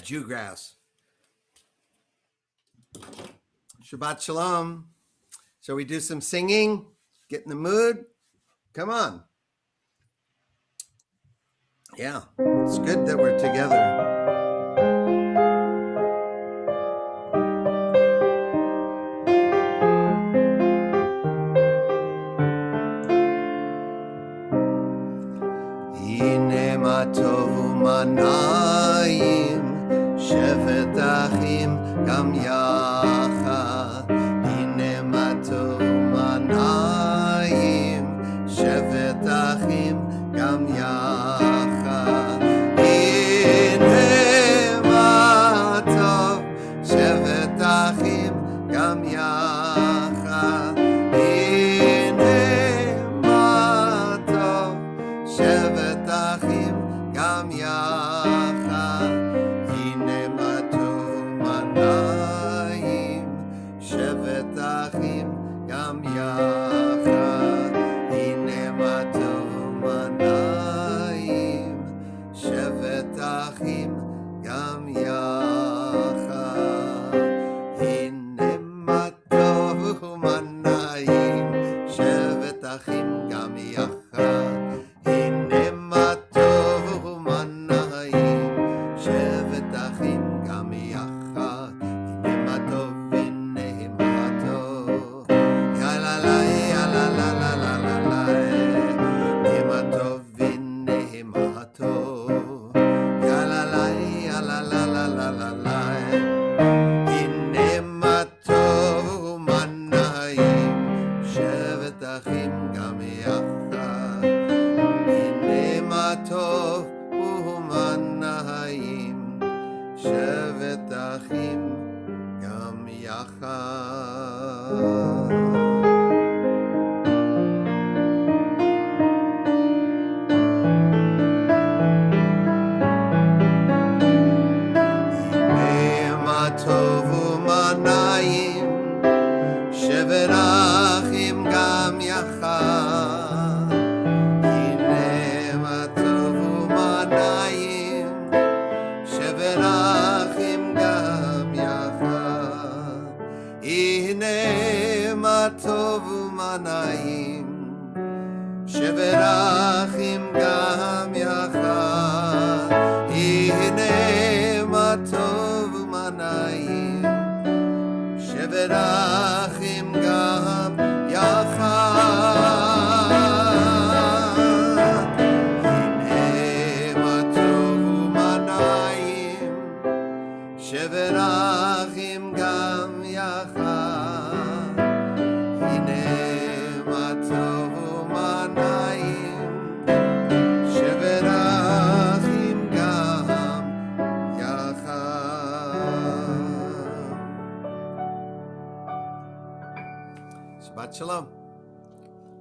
Jewgrass. Shabbat Shalom. Shall we do some singing? Get in the mood? Come on. Yeah, it's good that we're together. הנה מה טוב ומה נעים, שבת אחים גם יחד. הנה מה טוב ומה נעים, שבת אחים גם יחד. הנה מה טוב, שבת אחים גם יחד. הנה מה טוב, שבת אחים גם יחד. הנה מה טוב מה נעים, שבת אחים גם יחד. הנה מה טוב מה נעים, שבת אחים גם יחד. הנה מה טוב ומה נעים, שבת אחים גם יחד. הנה מה טוב ומה נעים, שבת אחים גם יחד. הנה מה טוב, הנה מה טוב, יא לה לה יא לה לה לה לה לה לה. הנה מה טוב, הנה מה טוב, יא לה לה יא לה לה לה לה לה לה. הנה מה טוב ומה נעים, שבת אחים גם יחד. הנה מה טוב ומה נעים, שבת אחים גם יחד. הנה מה טוב ומה נעים, שבת אחים גם יחד. הנה מה טוב ומה נעים, שבת אחים גם יחד. הנה מה טוב ומה נעים, שבת אחים גם יחד. הנה מה טוב ומה נעים, שבת אחים גם יחד. הנה מה טוב ומה נעים, שבת אחים גם יחד. הנה מה טוב ומה נעים, שבת אחים גם יחד. Shabbat Shalom.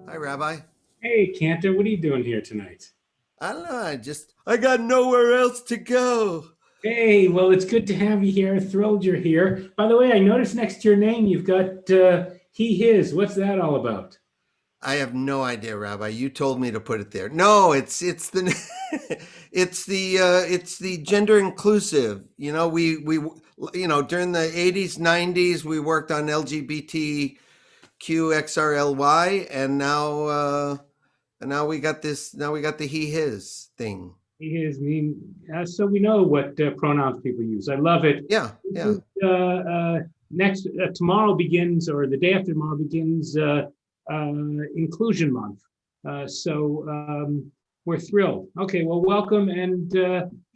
Hi, Rabbi. Hey, Cantor, what are you doing here tonight? I don't know, I got nowhere else to go. Hey, well, it's good to have you here. Thrilled you're here. By the way, I noticed next to your name you've got he, his. What's that all about? I have no idea, Rabbi. You told me to put it there. No, it's the it's the gender inclusive. You know, we during the 80s, 90s, we worked on LGBTQXRLY, and now we got this. Now we got the he, his thing. He, his. So we know what pronouns people use. I love it. Yeah, yeah. Next tomorrow begins, or the day after tomorrow begins, Inclusion Month. So we're thrilled. Okay, well, welcome and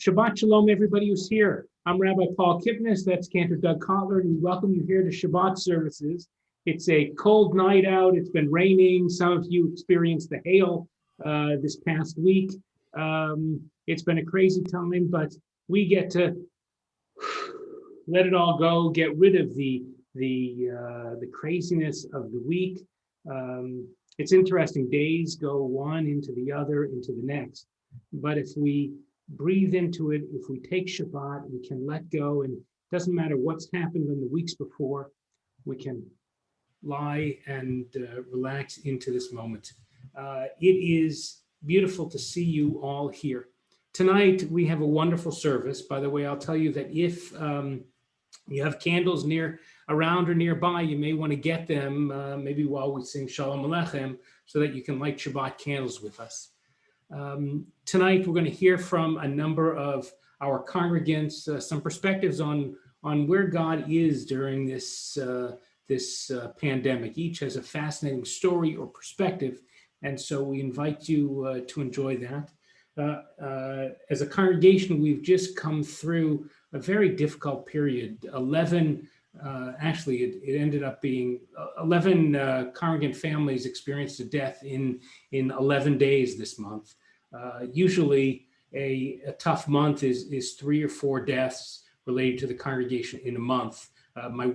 Shabbat Shalom, everybody who's here. I'm Rabbi Paul Kipnis, that's Cantor Doug Kotler, and we welcome you here to Shabbat services. It's a cold night out. It's been raining. Some of you experienced the hail this past week. It's been a crazy time, but we get to let it all go, get rid of the craziness of the week. It's interesting. Days go one into the other, into the next. But if we breathe into it, if we take Shabbat, we can let go, and it doesn't matter what's happened in the weeks before, we can lie and relax into this moment. It is beautiful to see you all here. Tonight, we have a wonderful service. By the way, I'll tell you that if you have candles around or nearby, you may want to get them maybe while we sing Shalom Aleichem so that you can light Shabbat candles with us. Tonight, we're going to hear from a number of our congregants, some perspectives on where God is during this pandemic. Each has a fascinating story or perspective, and so we invite you to enjoy that. As a congregation, we've just come through a very difficult period. 11, actually, it ended up being 11 congregant families experienced a death in 11 days this month. Usually, a tough month is 3 or 4 deaths related to the congregation in a month. My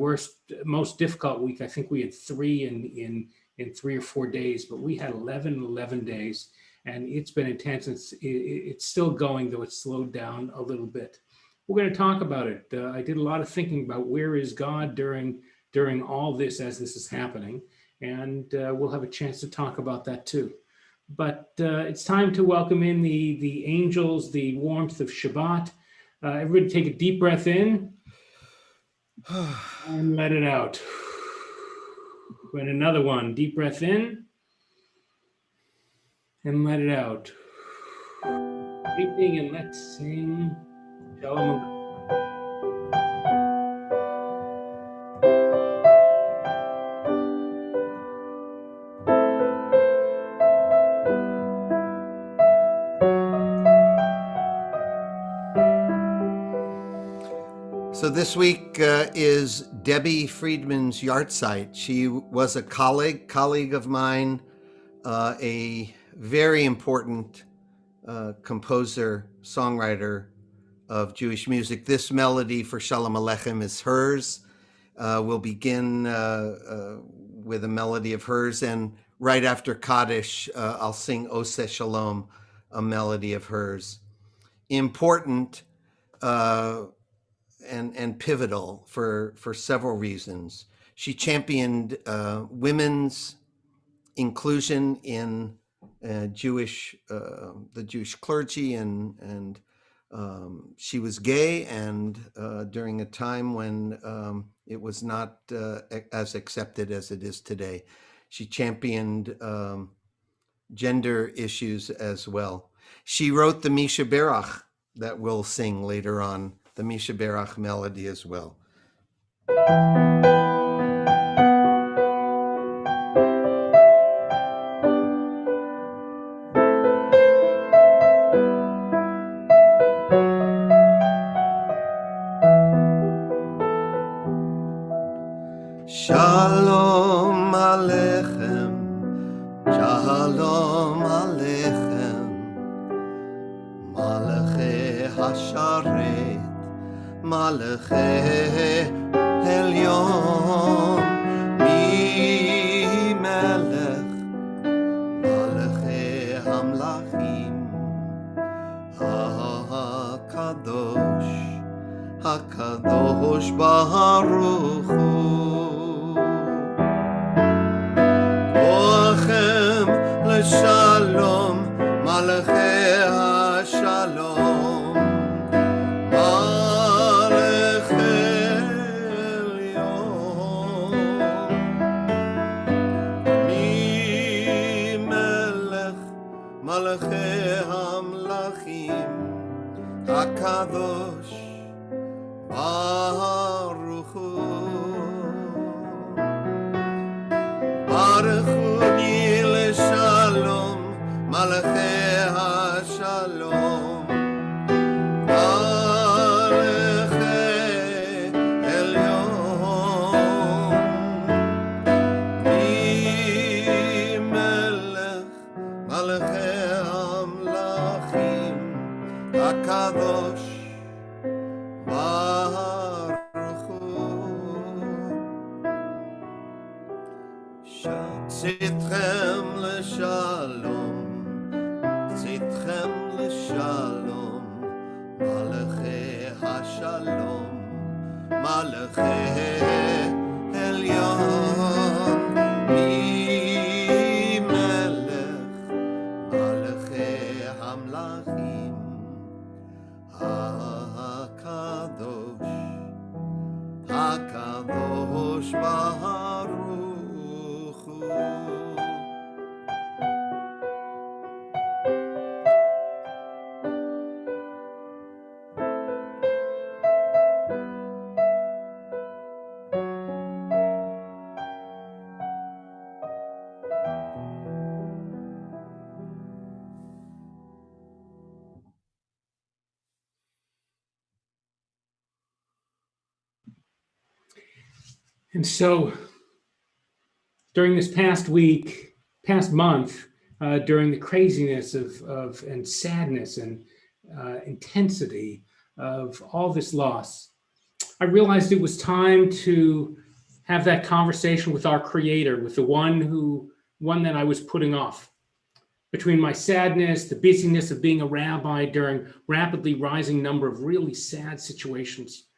most difficult week, I think we had 3 in 3 or 4 days, but we had 11 days. And it's been intense. It's still going, though it's slowed down a little bit. We're going to talk about it. I did a lot of thinking about where is God during all this as this is happening. And we'll have a chance to talk about that too. But it's time to welcome in the angels, the warmth of Shabbat. Everybody take a deep breath in and let it out. And another one, deep breath in. And let it out. Breathing, and let's sing Shalom. So this week is Debbie Friedman's yahrzeit. She was a colleague of mine, a very important composer, songwriter of Jewish music. This melody for Shalom Aleichem is hers. We'll begin with a melody of hers, and right after Kaddish, I'll sing Oseh Shalom, a melody of hers. Important and pivotal for several reasons. She championed women's inclusion in the Jewish clergy, and she was gay, and during a time when it was not as accepted as it is today. She championed gender issues as well. She wrote the Misha Berach that we'll sing later on, the Misha Berach melody as well. Shalom Aleichem, Shalom Aleichem, Malachei Hasharet, Malachei Elyon, Mi Melech, Malachei Hamlachim, HaKadosh Baruch Hu. Shalom, Malachei HaShalom, Malachei Elyon, Mi Melech, Malachei Hamlachim, HaKadosh Baruch Hu, Baruch Hu. Malachei HaShalom, Malachei Elyon, Mi Melech, Malachei Hamlachim, HaKadosh Baruch Hu. Tzitchem l'shalom, Tzitchem l'shalom, Malachei HaShalom, Malachei Elyon, Mi Melech, Malachei Hamlachim, HaKadosh Baruch Hu. And so during this past month, during the craziness of and sadness and intensity of all this loss, I realized it was time to have that conversation with our Creator, with the one that I was putting off. Between my sadness, the busyness of being a rabbi during rapidly rising number of really sad situations,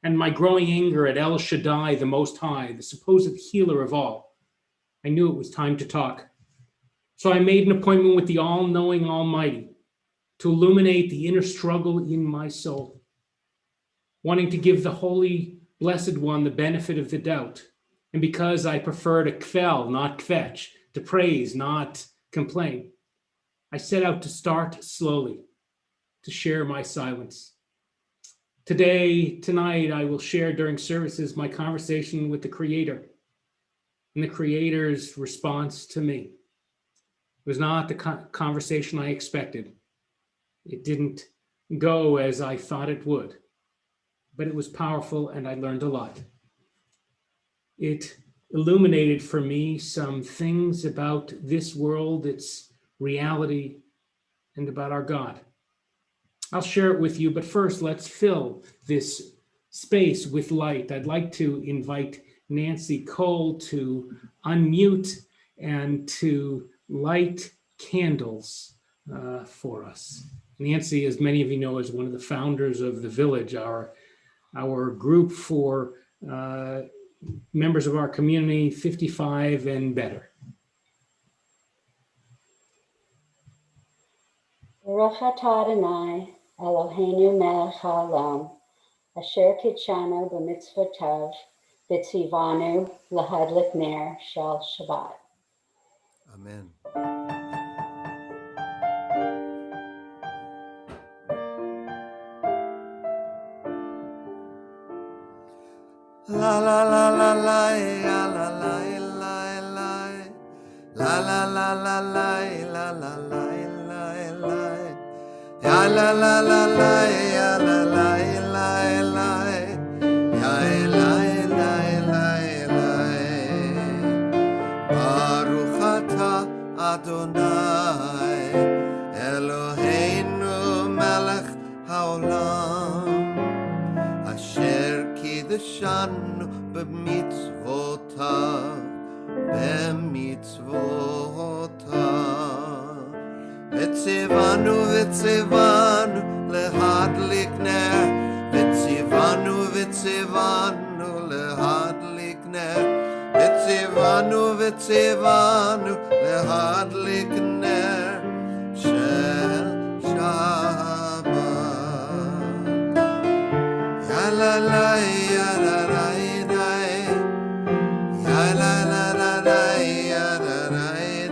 and my growing anger at El Shaddai, the Most High, the supposed healer of all, I knew it was time to talk. So I made an appointment with the all-knowing Almighty to illuminate the inner struggle in my soul, wanting to give the Holy Blessed One the benefit of the doubt. And because I prefer to kvel, not kvetch, to praise, not complain, I set out to start slowly, to share my silence. Tonight, I will share during services my conversation with the Creator and the Creator's response to me. It was not the conversation I expected. It didn't go as I thought it would, but it was powerful and I learned a lot. It illuminated for me some things about this world, its reality, and about our God. I'll share it with you, but first let's fill this space with light. I'd like to invite Nancy Cole to unmute and to light candles for us. Nancy, as many of you know, is one of the founders of The Village, our group for members of our community 55 and better. Baruch atah Adonai, Eloheinu melech haolam, asher kitshanu b'mitzvotav, v'tzivanu lahadlik ner shel Shabbat. Amen. La la la la la la la la la la la la la la la la ya la la la la ya la la la la ya la la la Baruch atah Adonai Eloheinu melech haolam asher kiddushanu b'mitzvotav V'tzivanu lehadlik ner V'tzivanu lehadlik ner V'tzivanu lehadlik ner Shel Shabbat Ya la la ya la la ya la la la la ya la la ya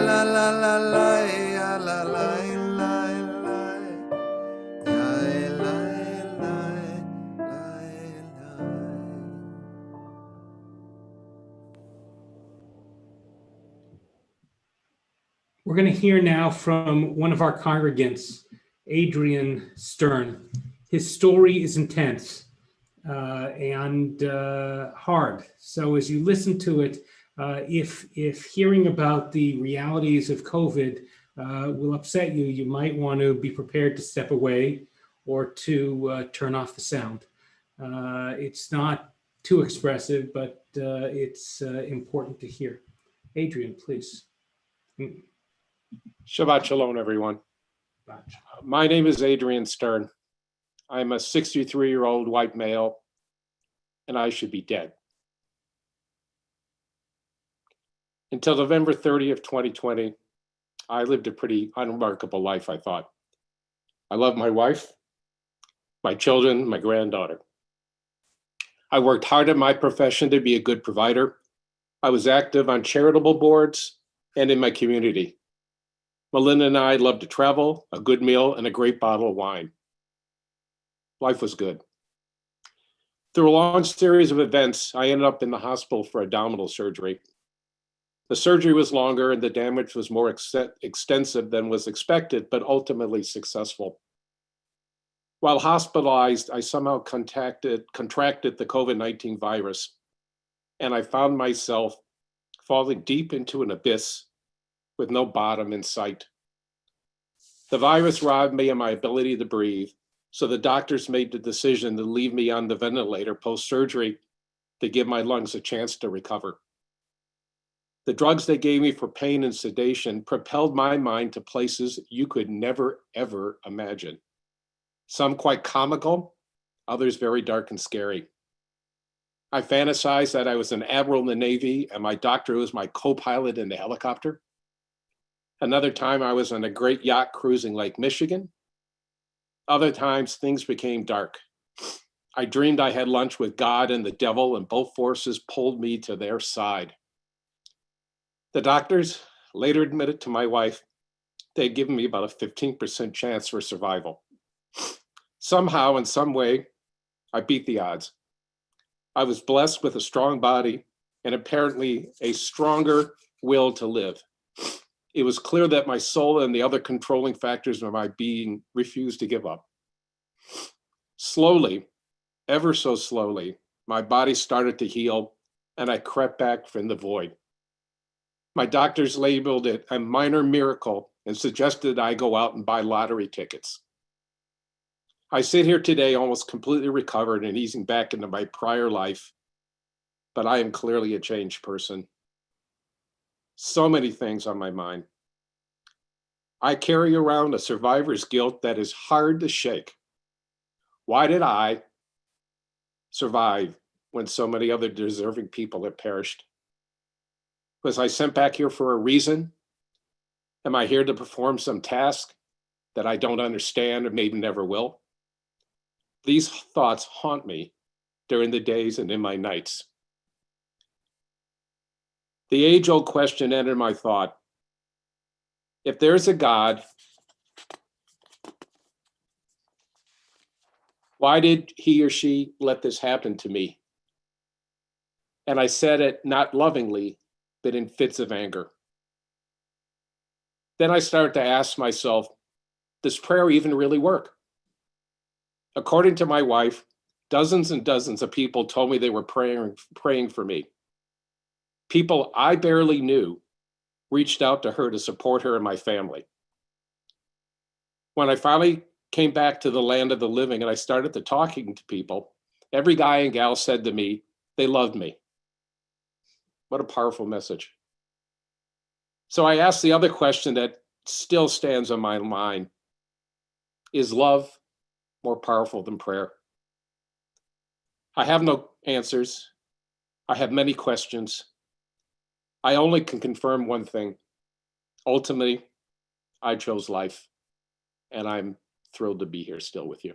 la la la la ya la la la ya la We're going to hear now from one of our congregants, Adrian Stern. His story is intense and hard. So as you listen to it, if hearing about the realities of COVID will upset you, you might want to be prepared to step away or to turn off the sound. It's not too expressive, but it's important to hear. Adrian, please. Shabbat Shalom, everyone. My name is Adrian Stern. I'm a 63-year-old white male, and I should be dead. Until November 30th, 2020, I lived a pretty unremarkable life, I thought. I love my wife, my children, my granddaughter. I worked hard at my profession to be a good provider. I was active on charitable boards and in my community. Melinda and I loved to travel, a good meal, and a great bottle of wine. Life was good. Through a long series of events, I ended up in the hospital for abdominal surgery. The surgery was longer and the damage was more extensive than was expected, but ultimately successful. While hospitalized, I somehow contracted the COVID-19 virus, and I found myself falling deep into an abyss with no bottom in sight. The virus robbed me of my ability to breathe, so the doctors made the decision to leave me on the ventilator post-surgery to give my lungs a chance to recover. The drugs they gave me for pain and sedation propelled my mind to places you could never, ever imagine. Some quite comical, others very dark and scary. I fantasized that I was an admiral in the Navy and my doctor was my co-pilot in the helicopter. Another time I was on a great yacht cruising Lake Michigan. Other times things became dark. I dreamed I had lunch with God and the devil and both forces pulled me to their side. The doctors later admitted to my wife they'd given me about a 15% chance for survival. Somehow, in some way, I beat the odds. I was blessed with a strong body and apparently a stronger will to live. It was clear that my soul and the other controlling factors of my being refused to give up. Slowly, ever so slowly, my body started to heal and I crept back from the void. My doctors labeled it a minor miracle and suggested I go out and buy lottery tickets. I sit here today almost completely recovered and easing back into my prior life, but I am clearly a changed person. So many things on my mind. I carry around a survivor's guilt that is hard to shake. Why did I survive when so many other deserving people have perished? Was I sent back here for a reason? Am I here to perform some task that I don't understand or maybe never will? These thoughts haunt me during the days and in my nights. The age-old question entered my thought. If there's a God, why did he or she let this happen to me? And I said it not lovingly, but in fits of anger. Then I started to ask myself, does prayer even really work? According to my wife, dozens and dozens of people told me they were praying for me. People I barely knew reached out to her to support her and my family. When I finally came back to the land of the living and I started to talking to people, every guy and gal said to me, they loved me. What a powerful message. So I asked the other question that still stands on my mind. Is love more powerful than prayer? I have no answers. I have many questions. I only can confirm one thing. Ultimately, I chose life, and I'm thrilled to be here still with you.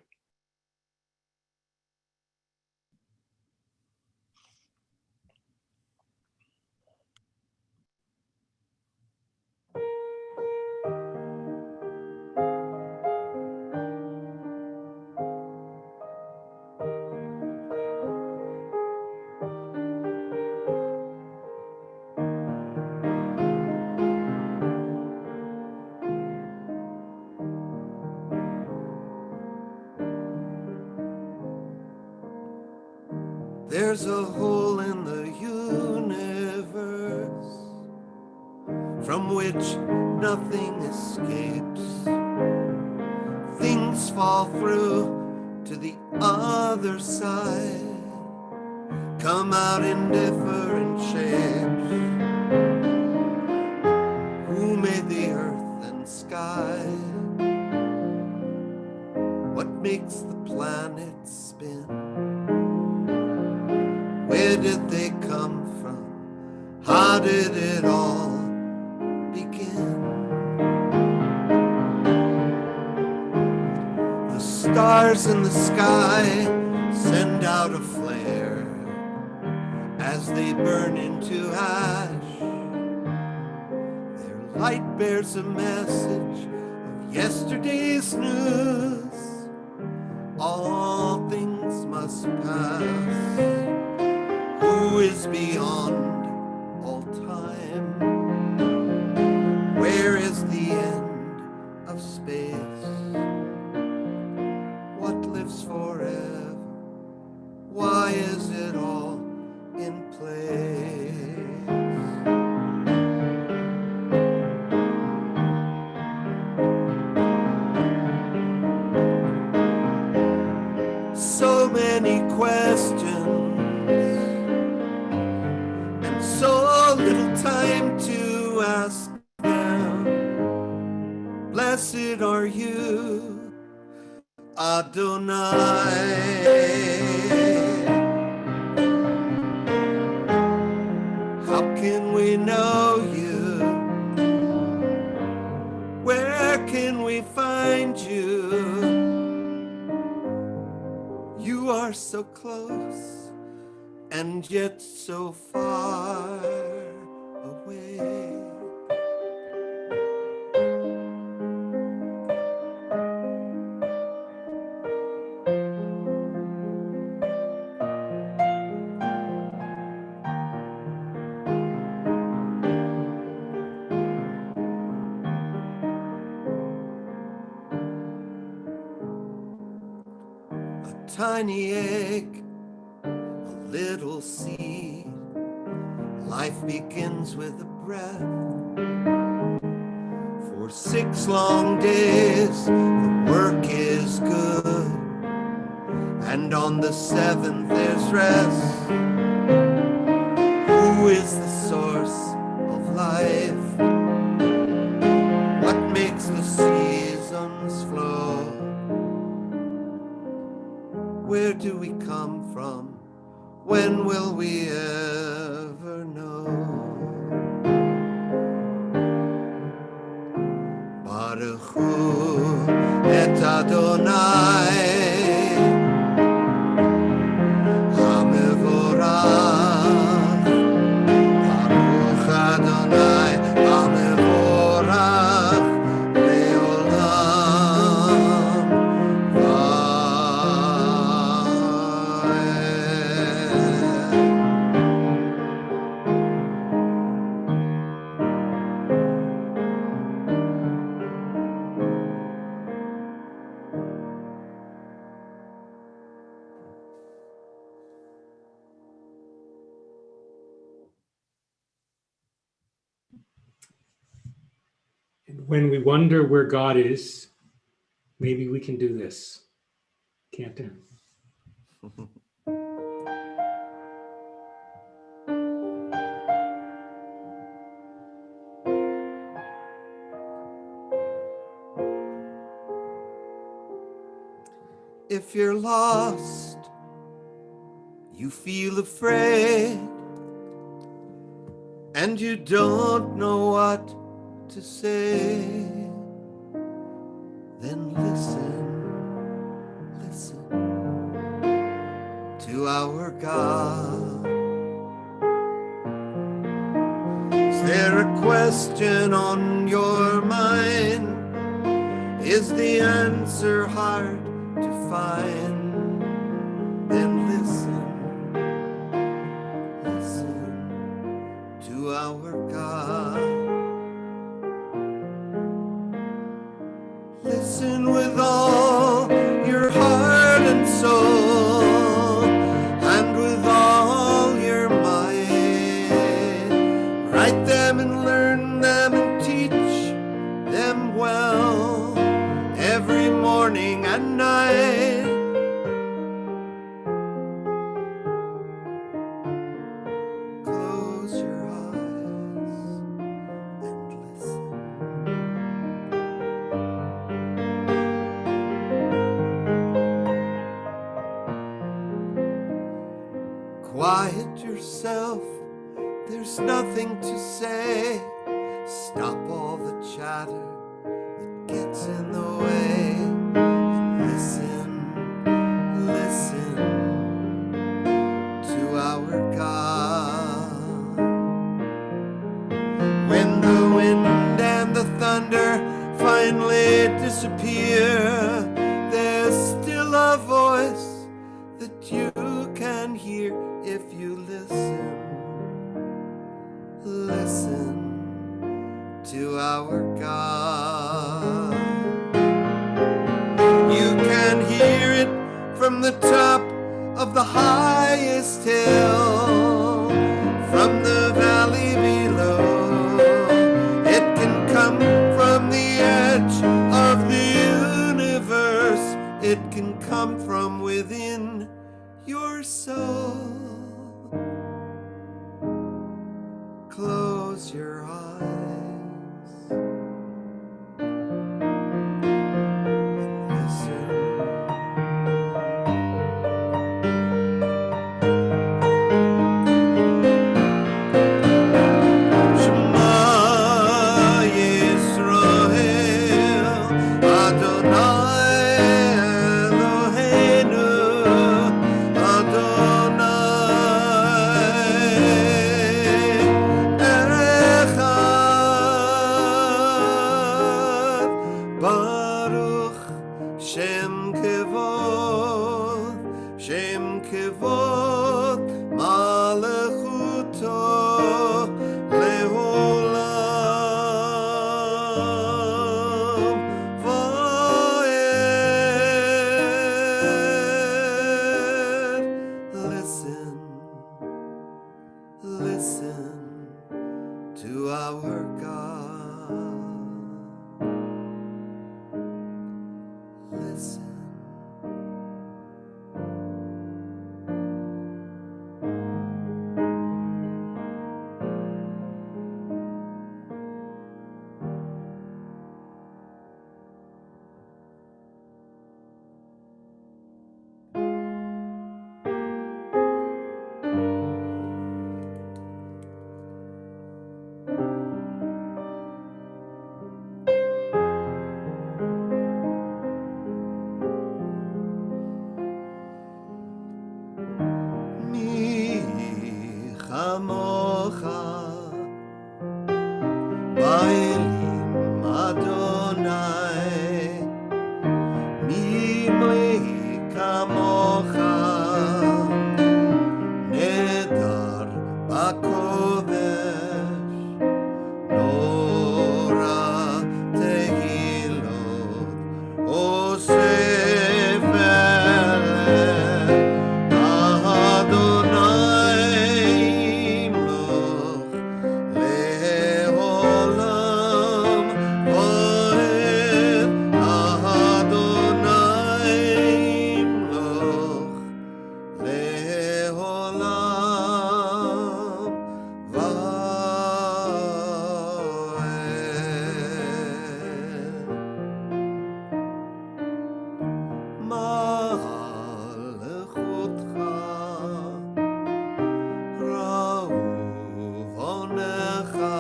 There's a hole in the universe from which nothing escapes. Things fall through to the other side, come out in different shapes. Who made the earth and sky? What makes the planets spin? Where did they come from? How did it all begin? The stars in the sky send out a flare. as they burn into ash. Their light bears a message of yesterday's news. All things must pass. Who is beyond all time? Where is the end of space? What lives forever? Why is it all in place? So many questions and so little time to ask them. Blessed are you, Adonai. How can we know you? Where can we find you? You are so close and yet so far away. A tiny egg, a little seed. Life begins with a breath. For 6 long days, the work is good. And on the 7th, there's rest. Who is the source of life? What makes the seasons flow? Where do we come from? When will we ever know? Baruch Hu et Adonai HaMevorach. Baruch Adonai HaMevorach Leolam And when we wonder where God is, maybe we can do this. Can't we? If you're lost, you feel afraid, and you don't know what to say, then listen to our God. Is there a question on your mind? Is the answer hard to find? Then listen to our God. Listen with all your heart and soul, and with all your might. Write them and learn them and teach them well, every morning and night. Close your eyes and listen. Quiet yourself, there's nothing to say. Stop all the chatter, it gets in the way. And listen to our God. hear if you listen. Listen to our God. You can hear it from the top of the highest hill, from the valley below. It can come from the edge of the universe. It can come from within your soul. Close your eyes and listen. Shema Yisrael, Adonai Eloheinu, Adonai Echad. Baruch Shem Kevod Malachuto Leolam Vaed. Listen to our God. Listen. Mi chamocha ba'elim Adonai, mi kamocha nedar bakodesh, nora tehilot osef melech. Adonai imloch leolam vaed. Adonai imloch leolam vaed. Malchutcha ra'u vonecha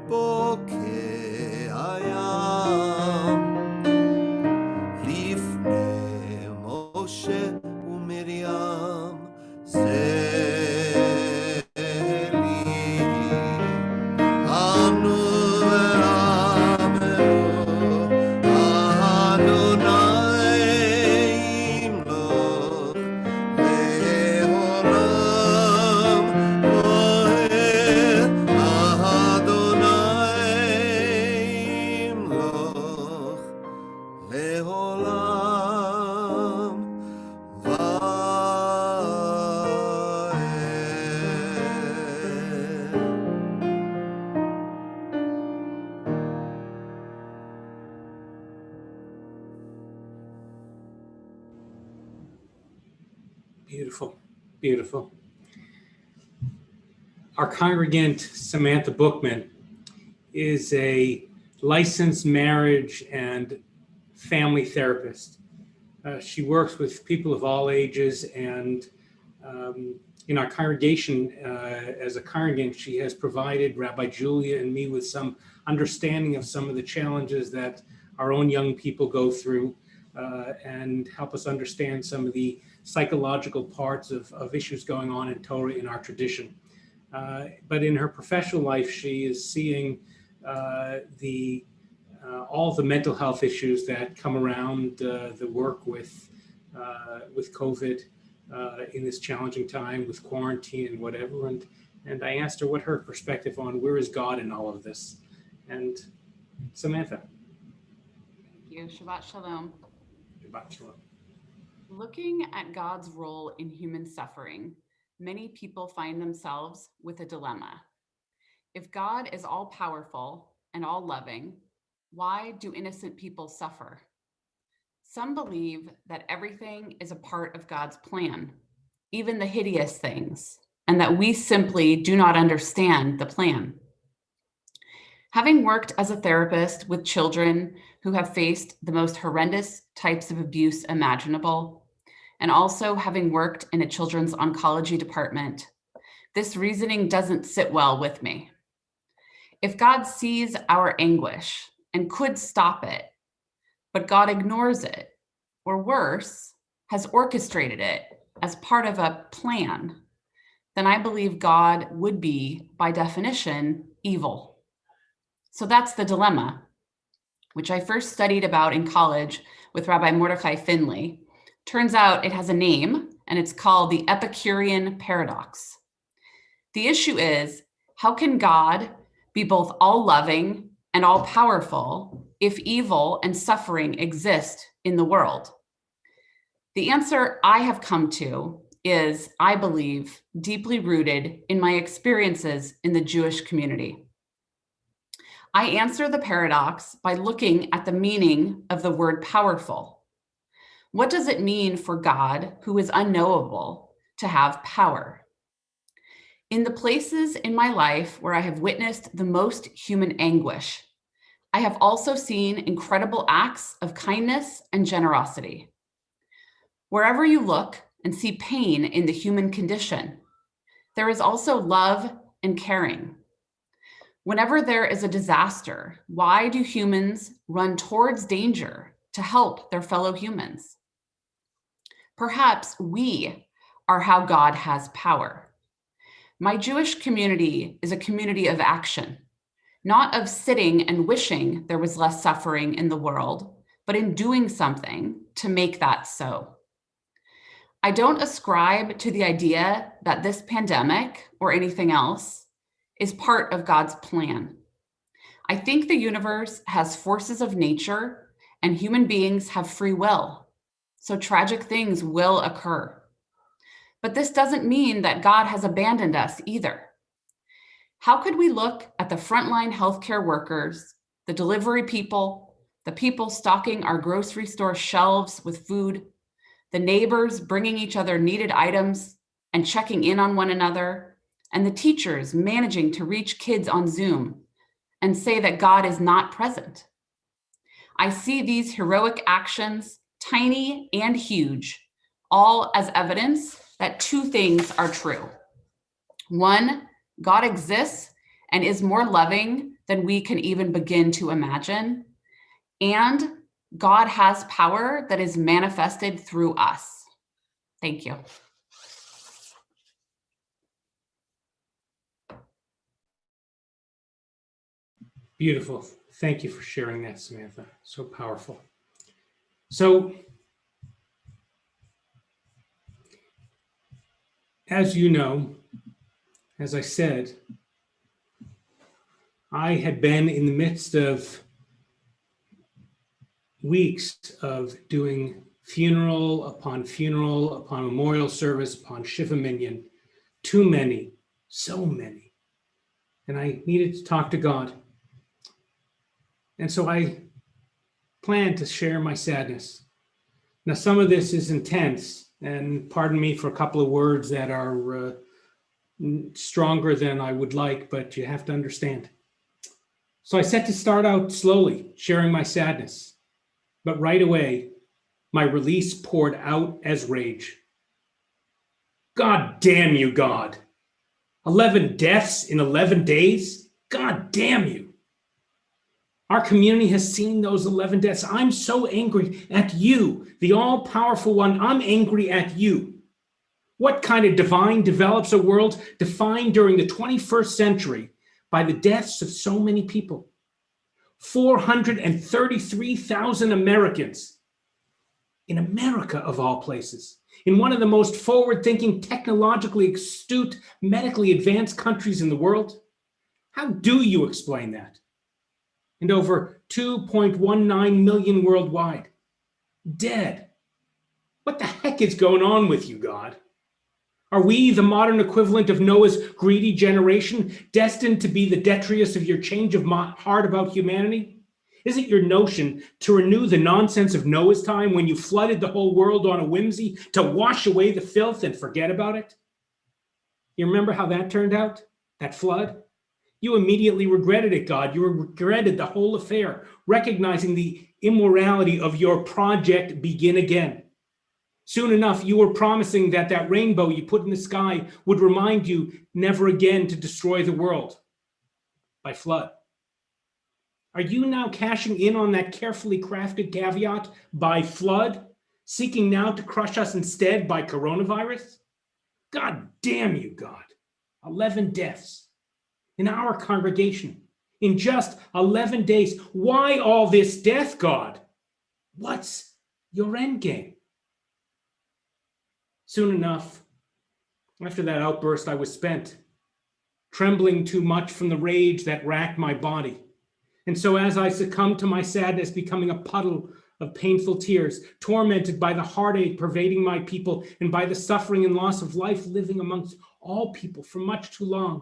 bokeh hayam lifnei Moshe uMiriam zeli anu ve'amenu Adonai imloch leolam vaed. Adonai imloch leolam Beautiful, beautiful. Our congregant, Samantha Bookman, is a licensed marriage and family therapist. She works with people of all ages, and in our congregation, as a congregant, she has provided Rabbi Julia and me with some understanding of some of the challenges that our own young people go through, and help us understand some of the psychological parts of issues going on in Torah in our tradition. But in her professional life, she is seeing all the mental health issues that come around the work with COVID, in this challenging time with quarantine and whatever. And I asked her what her perspective on where is God in all of this. And Samantha. Thank you. Shabbat Shalom. Shabbat Shalom. Looking at God's role in human suffering, many people find themselves with a dilemma. If God is all powerful and all loving, why do innocent people suffer? Some believe that everything is a part of God's plan, even the hideous things, and that we simply do not understand the plan. Having worked as a therapist with children who have faced the most horrendous types of abuse imaginable, and also having worked in a children's oncology department, this reasoning doesn't sit well with me. If God sees our anguish and could stop it, but God ignores it, or worse, has orchestrated it as part of a plan, then I believe God would be, by definition, evil. So that's the dilemma, which I first studied about in college with Rabbi Mordechai Finley. Turns out it has a name, and it's called the Epicurean paradox. The issue is, how can God be both all-loving and all-powerful if evil and suffering exist in the world? The answer I have come to is, I believe, deeply rooted in my experiences in the Jewish community. I answer the paradox by looking at the meaning of the word powerful. What does it mean for God, who is unknowable, to have power? In the places in my life where I have witnessed the most human anguish, I have also seen incredible acts of kindness and generosity. Wherever you look and see pain in the human condition, there is also love and caring. Whenever there is a disaster, why do humans run towards danger to help their fellow humans? Perhaps we are how God has power. My Jewish community is a community of action, not of sitting and wishing there was less suffering in the world, but in doing something to make that so. I don't ascribe to the idea that this pandemic or anything else is part of God's plan. I think the universe has forces of nature and human beings have free will, so tragic things will occur. But this doesn't mean that God has abandoned us either. How could we look at the frontline healthcare workers, the delivery people, the people stocking our grocery store shelves with food, the neighbors bringing each other needed items and checking in on one another, and the teachers managing to reach kids on Zoom, and say that God is not present? I see these heroic actions, tiny and huge, all as evidence that two things are true. One, God exists and is more loving than we can even begin to imagine. And God has power that is manifested through us. Thank you. Beautiful. Thank you for sharing that, Samantha. So powerful. So, as you know, as I said, I had been in the midst of weeks of doing funeral upon memorial service, upon Shiva Minyan. Too many, so many. And I needed to talk to God. And so I planned to share my sadness. Now, some of this is intense, and pardon me for a couple of words that are stronger than I would like, but you have to understand. So I set to start out slowly, sharing my sadness. But right away, my release poured out as rage. God damn you, God. 11 deaths in 11 days? God damn you. Our community has seen those 11 deaths. I'm so angry at you, the all-powerful one. I'm angry at you. What kind of divine develops a world defined during the 21st century by the deaths of so many people? 433,000 Americans, in America of all places, in one of the most forward-thinking, technologically astute, medically advanced countries in the world? How do you explain that? And over 2.19 million worldwide, dead. What the heck is going on with you, God? Are we the modern equivalent of Noah's greedy generation, destined to be the detritus of your change of heart about humanity? Is it your notion to renew the nonsense of Noah's time when you flooded the whole world on a whimsy to wash away the filth and forget about it? You remember how that turned out? That flood? You immediately regretted it, God. You regretted the whole affair, recognizing the immorality of your project Begin Again. Soon enough, you were promising that that rainbow you put in the sky would remind you never again to destroy the world by flood. Are you now cashing in on that carefully crafted caveat by flood, seeking now to crush us instead by coronavirus? God damn you, God. 11 deaths in our congregation in just 11 days. Why all this death, God? What's your end game? Soon enough, after that outburst, I was spent, trembling too much from the rage that racked my body. And so as I succumbed to my sadness, becoming a puddle of painful tears, tormented by the heartache pervading my people and by the suffering and loss of life living amongst all people for much too long,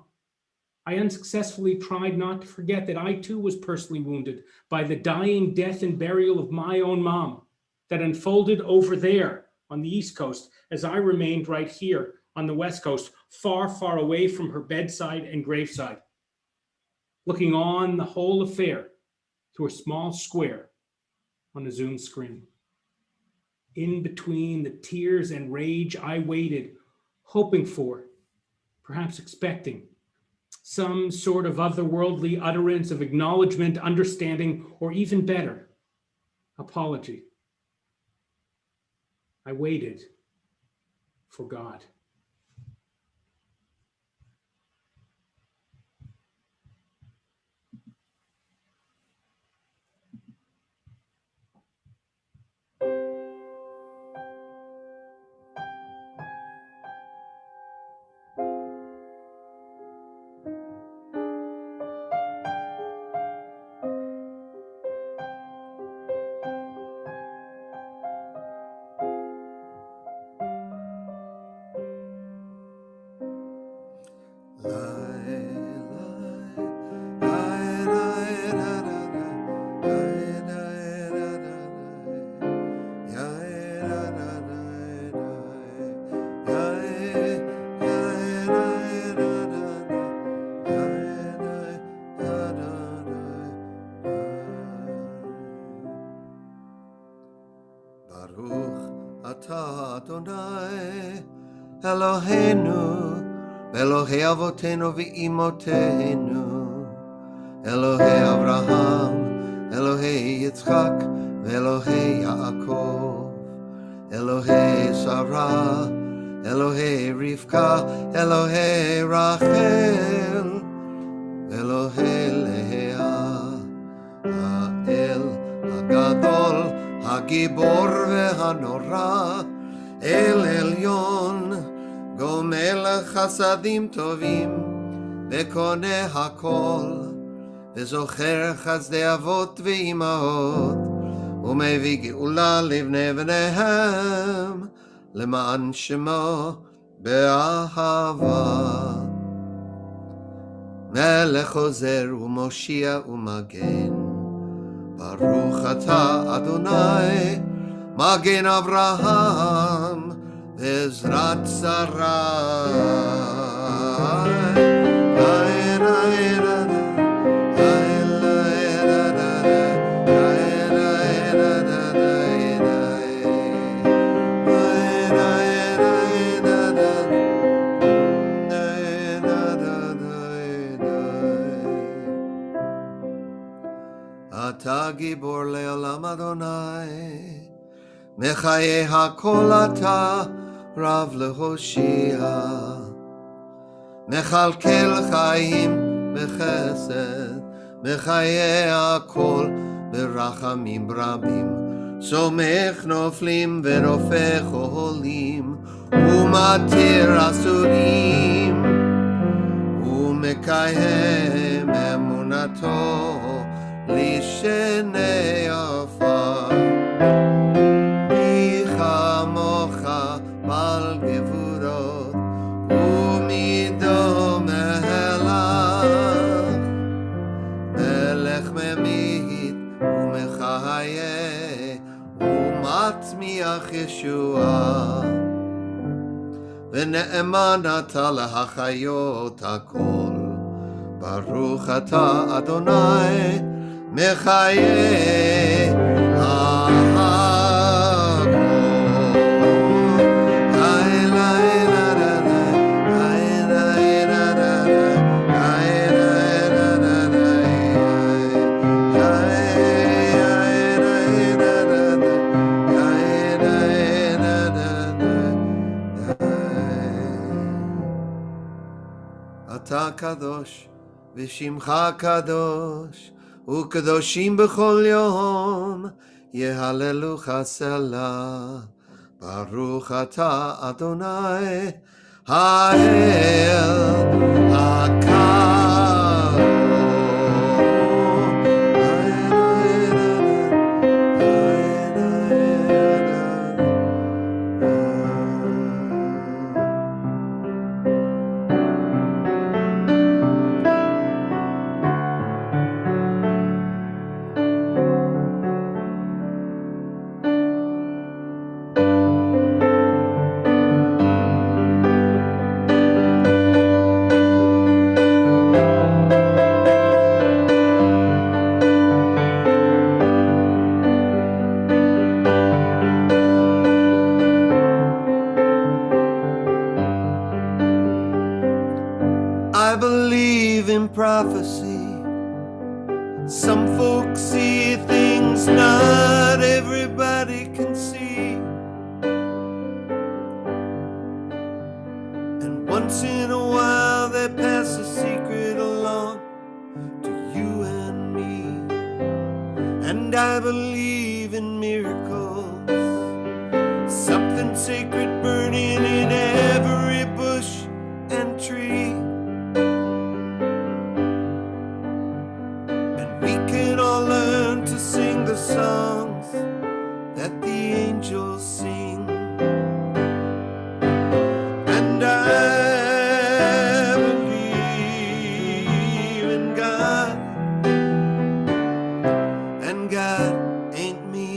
I unsuccessfully tried not to forget that I too was personally wounded by the dying death and burial of my own mom that unfolded over there on the East Coast as I remained right here on the West Coast, far, far away from her bedside and graveside, looking on the whole affair through a small square on a Zoom screen. In between the tears and rage, I waited, hoping for, perhaps expecting, some sort of otherworldly utterance of acknowledgement, understanding, or even better, apology. I waited for God. Baruch atah Adonai Eloheinu Elohei avotenu v'imotenu Elohei Avraham Elohei Yitzchak Elohei Yaakov Elohei Sarah Elohei Rivka Elohei Rachel Elohei Leah Ha'el Hagadol הגיבור והנורא אל עליון גומל חסדים טובים וקונה הכל וזוכר חסדי אבות ואימהות ומביא גאולה לבני בניהם למען שמו באהבה מלך עוזר ומושיע ומגן ברוך אתה אדוני מגן אברהם ועזרת שרי אתה גיבור לעולם אדוני מחיי הכל אתה רב להושיע מכלכל חיים בחסד מחיי הכל ברחמים רבים סומך נופלים ורופא חולים, ומתיר אסורים, ומקיים אמונתו לשני עפר. מי כמוך בעל גבורות ומידו מהלך, מלך ממית ומחיה ומצמיח ישועה, ונאמן אתה להחיות הכל. ברוך אתה אדוני מחיי הכל. אתה קדוש ושמך קדוש, וקדושים בכל יום יהללוך סלה. ברוך אתה אדוני האל הקרוב. I believe in prophecy. Some folks see things not everybody can see. And once in a while they pass a secret along to you and me. And I believe in miracles, something sacred burning in every bush and tree. Learn to sing the songs that the angels sing. And I believe in God, and God ain't me.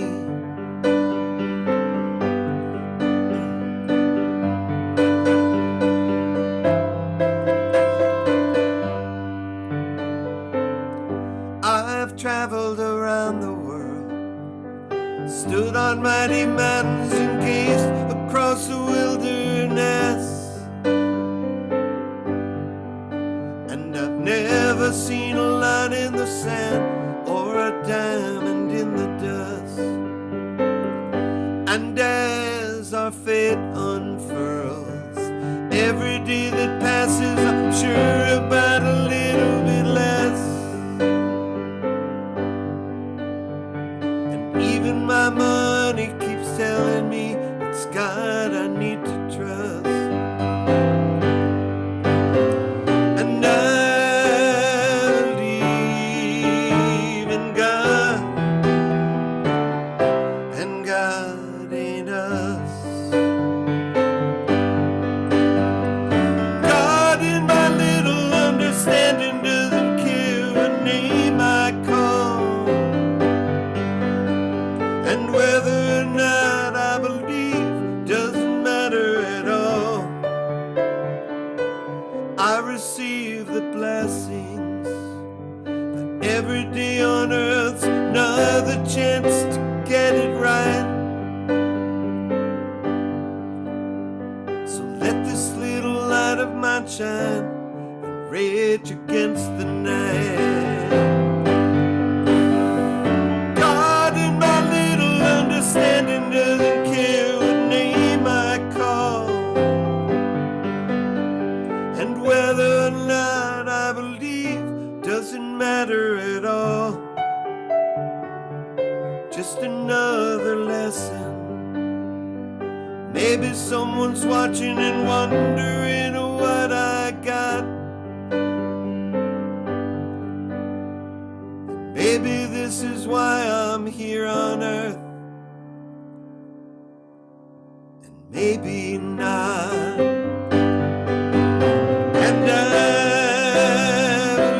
I've traveled around the world, stood on mighty mountains and gazed across the wilderness. And I've never seen a line in the sand or a diamond in the dust. And as our fate unfurls, every day that passes I'm sure about a little bit less. Even my money keeps telling me it's God I need to trust. And I believe in God, and God ain't us. God in my little understanding doesn't care what name I call. And whether or not I believe doesn't matter at all. I receive the blessings that every day on earth's another chance to get it right. So let this little light of mine shine and rage against the night. Understanding doesn't care what name I call. And whether or not I believe doesn't matter at all. Just another watching and wondering what I got. Maybe this is why I'm here on earth, and maybe not. And I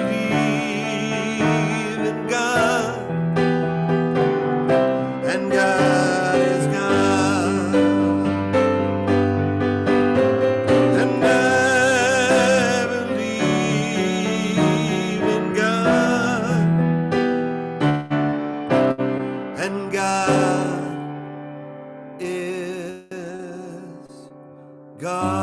believe in God, and God is God. And I believe in God, and God is God.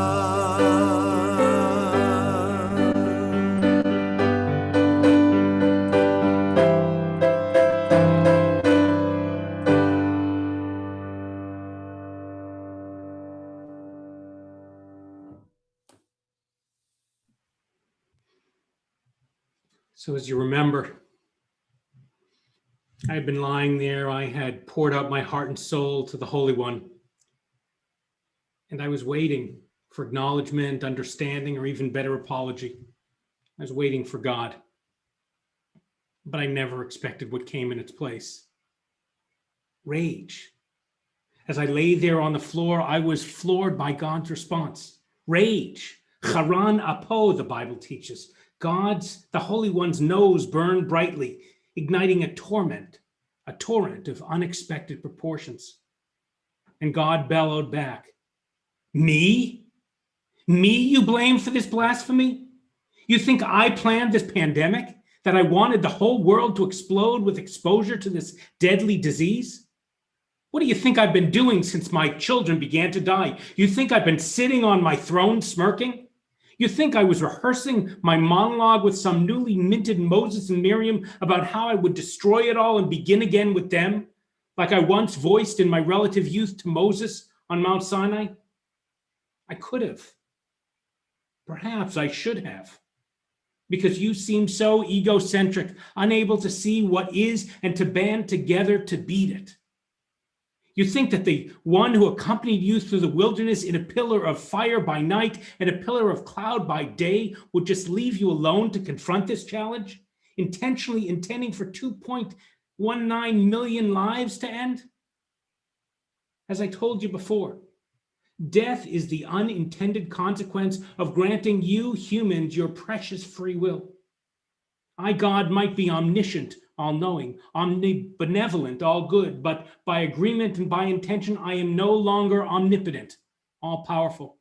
So as you remember, I had been lying there. I had poured out my heart and soul to the Holy One. And I was waiting for acknowledgement, understanding, or even better, apology. I was waiting for God. But I never expected what came in its place. Rage. As I lay there on the floor, I was floored by God's response. Rage. Charan apo, the Bible teaches. God's, the Holy One's nose burned brightly, igniting a torrent of unexpected proportions. And God bellowed back, Me? Me you blame for this blasphemy? You think I planned this pandemic? That I wanted the whole world to explode with exposure to this deadly disease? What do you think I've been doing since my children began to die? You think I've been sitting on my throne smirking? You think I was rehearsing my monologue with some newly minted Moses and Miriam about how I would destroy it all and begin again with them, like I once voiced in my relative youth to Moses on Mount Sinai? I could have. Perhaps I should have. Because you seem so egocentric, unable to see what is and to band together to beat it. You think that the one who accompanied you through the wilderness in a pillar of fire by night and a pillar of cloud by day would just leave you alone to confront this challenge, intentionally intending for 2.19 million lives to end? As I told you before, death is the unintended consequence of granting you humans your precious free will. I, God, might be omniscient, all-knowing, omnibenevolent, all-good, but by agreement and by intention, I am no longer omnipotent, all-powerful.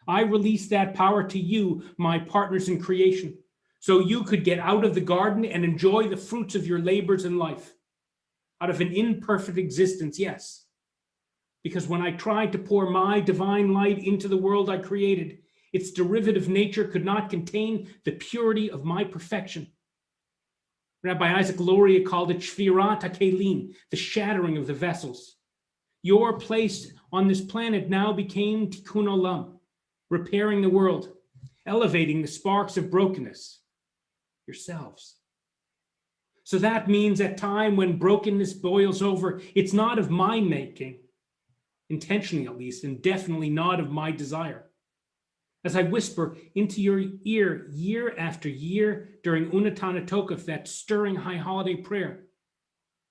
I release that power to you, my partners in creation, so you could get out of the garden and enjoy the fruits of your labors in life. Out of an imperfect existence, yes. Because when I tried to pour my divine light into the world I created, its derivative nature could not contain the purity of my perfection. Rabbi Isaac Luria called it Shvirat HaKelim, the shattering of the vessels. Your place on this planet now became Tikkun Olam, repairing the world, elevating the sparks of brokenness, yourselves. So that means at time when brokenness boils over, it's not of my making, intentionally at least, and definitely not of my desire. As I whisper into your ear year after year during Unatana Tokef, that stirring high holiday prayer,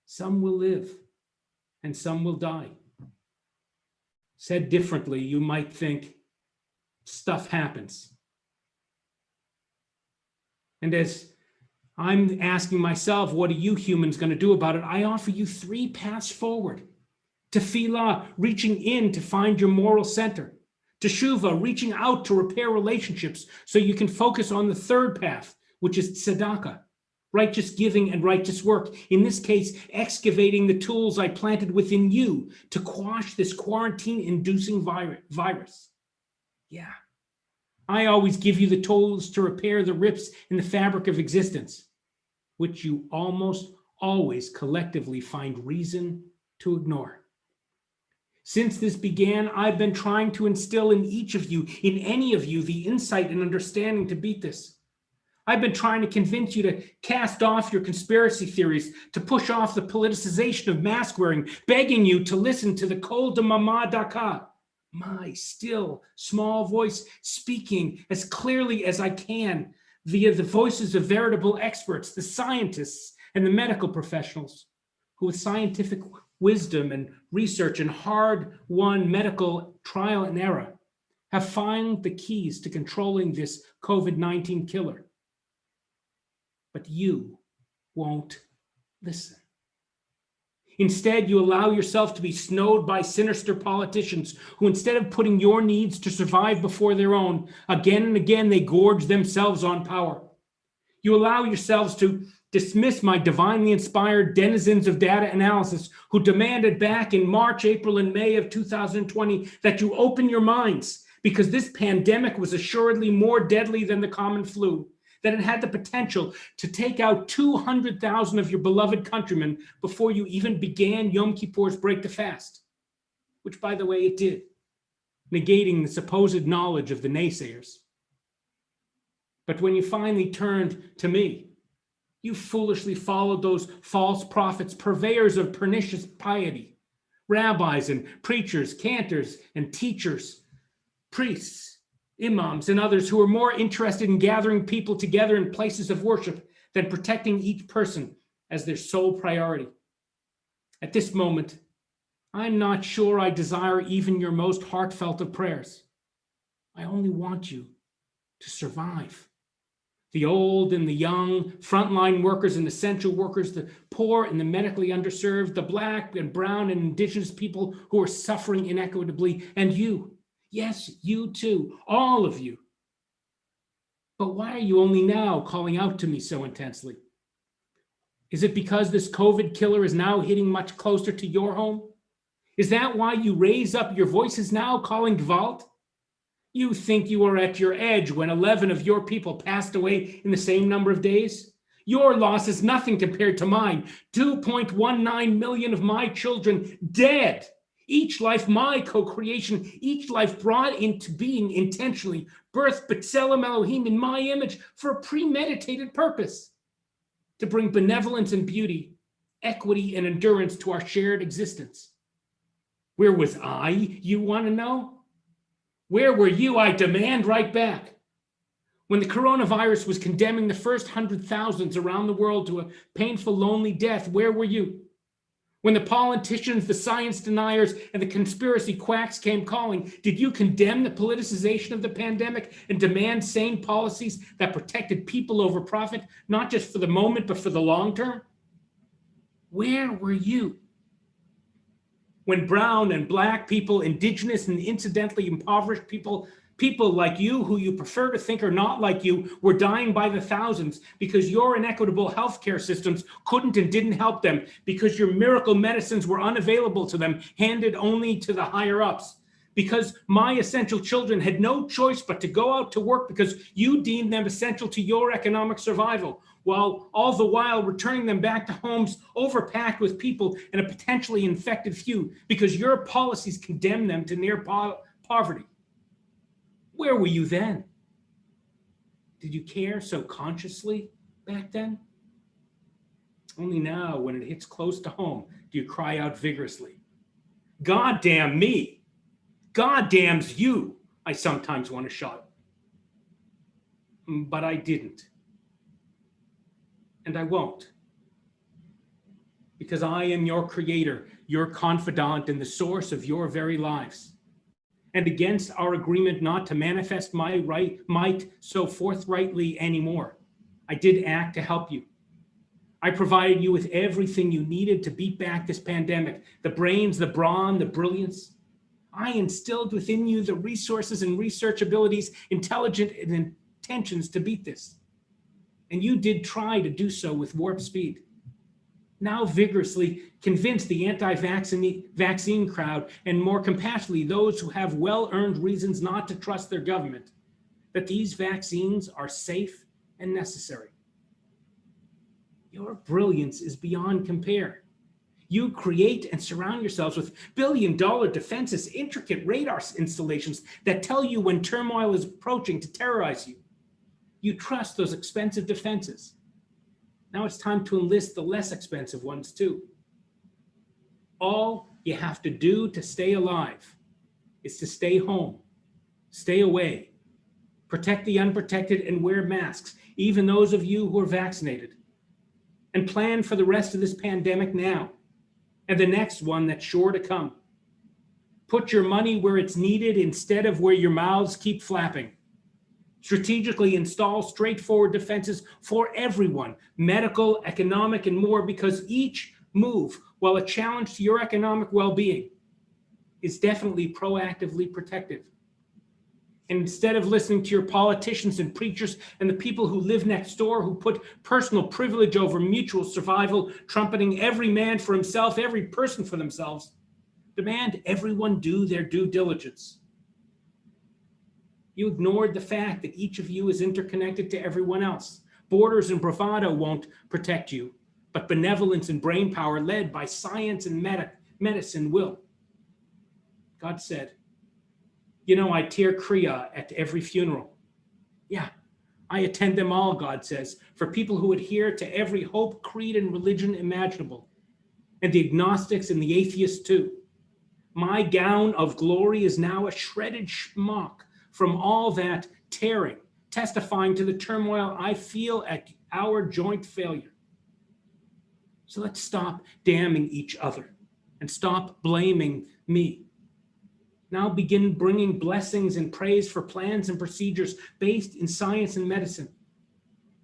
some will live and some will die. Said differently, you might think, stuff happens. And as I'm asking myself, what are you humans going to do about it? I offer you 3 paths forward. Tefillah, reaching in to find your moral center. Teshuvah, reaching out to repair relationships so you can focus on the 3rd path, which is tzedakah, righteous giving and righteous work. In this case, excavating the tools I planted within you to quash this quarantine-inducing virus. Yeah, I always give you the tools to repair the rips in the fabric of existence, which you almost always collectively find reason to ignore. Since this began, I've been trying to instill in each of you, in any of you, the insight and understanding to beat this. I've been trying to convince you to cast off your conspiracy theories, to push off the politicization of mask wearing, begging you to listen to the Kol Damama Daka, My still small voice speaking as clearly as I can via the voices of veritable experts, the scientists and the medical professionals who with scientific wisdom and research and hard-won medical trial and error have found the keys to controlling this COVID-19 killer. But you won't listen. Instead, you allow yourself to be snowed by sinister politicians who, instead of putting your needs to survive before their own, again and again they gorge themselves on power. You allow yourselves to dismiss my divinely inspired denizens of data analysis who demanded back in March, April, and May of 2020 that you open your minds because this pandemic was assuredly more deadly than the common flu, that it had the potential to take out 200,000 of your beloved countrymen before you even began Yom Kippur's break the fast, which, by the way, it did, negating the supposed knowledge of the naysayers. But when you finally turned to me, you foolishly followed those false prophets, purveyors of pernicious piety, rabbis and preachers, cantors and teachers, priests, imams, and others who are more interested in gathering people together in places of worship than protecting each person as their sole priority. At this moment, I'm not sure I desire even your most heartfelt of prayers. I only want you to survive. The old and the young, frontline workers and essential workers, the poor and the medically underserved, the Black and brown and indigenous people who are suffering inequitably, and you. Yes, you too, all of you. But why are you only now calling out to me so intensely? Is it because this COVID killer is now hitting much closer to your home? Is that why you raise up your voices now calling Gewalt? You think you are at your edge when 11 of your people passed away in the same number of days? Your loss is nothing compared to mine. 2.19 million of my children dead. Each life my co-creation, each life brought into being intentionally, birthed B'Tselem Elohim in my image for a premeditated purpose, to bring benevolence and beauty, equity and endurance to our shared existence. Where was I, you want to know? Where were you, I demand right back? When the coronavirus was condemning the first 100,000s around the world to a painful, lonely death, where were you? When the politicians, the science deniers, and the conspiracy quacks came calling, did you condemn the politicization of the pandemic and demand sane policies that protected people over profit, not just for the moment, but for the long term? Where were you? When brown and Black people, indigenous and incidentally impoverished people, people like you who you prefer to think are not like you, were dying by the thousands because your inequitable healthcare systems couldn't and didn't help them, because your miracle medicines were unavailable to them, handed only to the higher ups, because my essential children had no choice but to go out to work because you deemed them essential to your economic survival, while all the while returning them back to homes overpacked with people and a potentially infected few, because your policies condemned them to near poverty. Where were you then? Did you care so consciously back then? Only now, when it hits close to home, do you cry out vigorously. God damn me. God damns you, I sometimes want to shout. But I didn't. And I won't. Because I am your creator, your confidant, and the source of your very lives. And against our agreement not to manifest my might so forthrightly anymore, I did act to help you. I provided you with everything you needed to beat back this pandemic, the brains, the brawn, the brilliance. I instilled within you the resources and research abilities, intelligent and intentions to beat this. And you did try to do so with warp speed. Now vigorously convince the anti-vaccine crowd, and more compassionately those who have well-earned reasons not to trust their government, that these vaccines are safe and necessary. Your brilliance is beyond compare. You create and surround yourselves with billion-dollar defenses, intricate radar installations that tell you when turmoil is approaching to terrorize you. You trust those expensive defenses. Now it's time to enlist the less expensive ones too. All you have to do to stay alive is to stay home, stay away, protect the unprotected, and wear masks, even those of you who are vaccinated. And plan for the rest of this pandemic now and the next one that's sure to come. Put your money where it's needed instead of where your mouths keep flapping. Strategically install straightforward defenses for everyone, medical, economic, and more, because each move, while a challenge to your economic well-being, is definitely proactively protective. And instead of listening to your politicians and preachers and the people who live next door who put personal privilege over mutual survival, trumpeting every man for himself, every person for themselves, demand everyone do their due diligence. You ignored the fact that each of you is interconnected to everyone else. Borders and bravado won't protect you, but benevolence and brainpower led by science and medicine will. God said, you know, I tear Kriya at every funeral. Yeah, I attend them all, God says, for people who adhere to every hope, creed, and religion imaginable, and the agnostics and the atheists too. My gown of glory is now a shredded schmuck from all that tearing, testifying to the turmoil I feel at our joint failure. So let's stop damning each other and stop blaming me. Now begin bringing blessings and praise for plans and procedures based in science and medicine.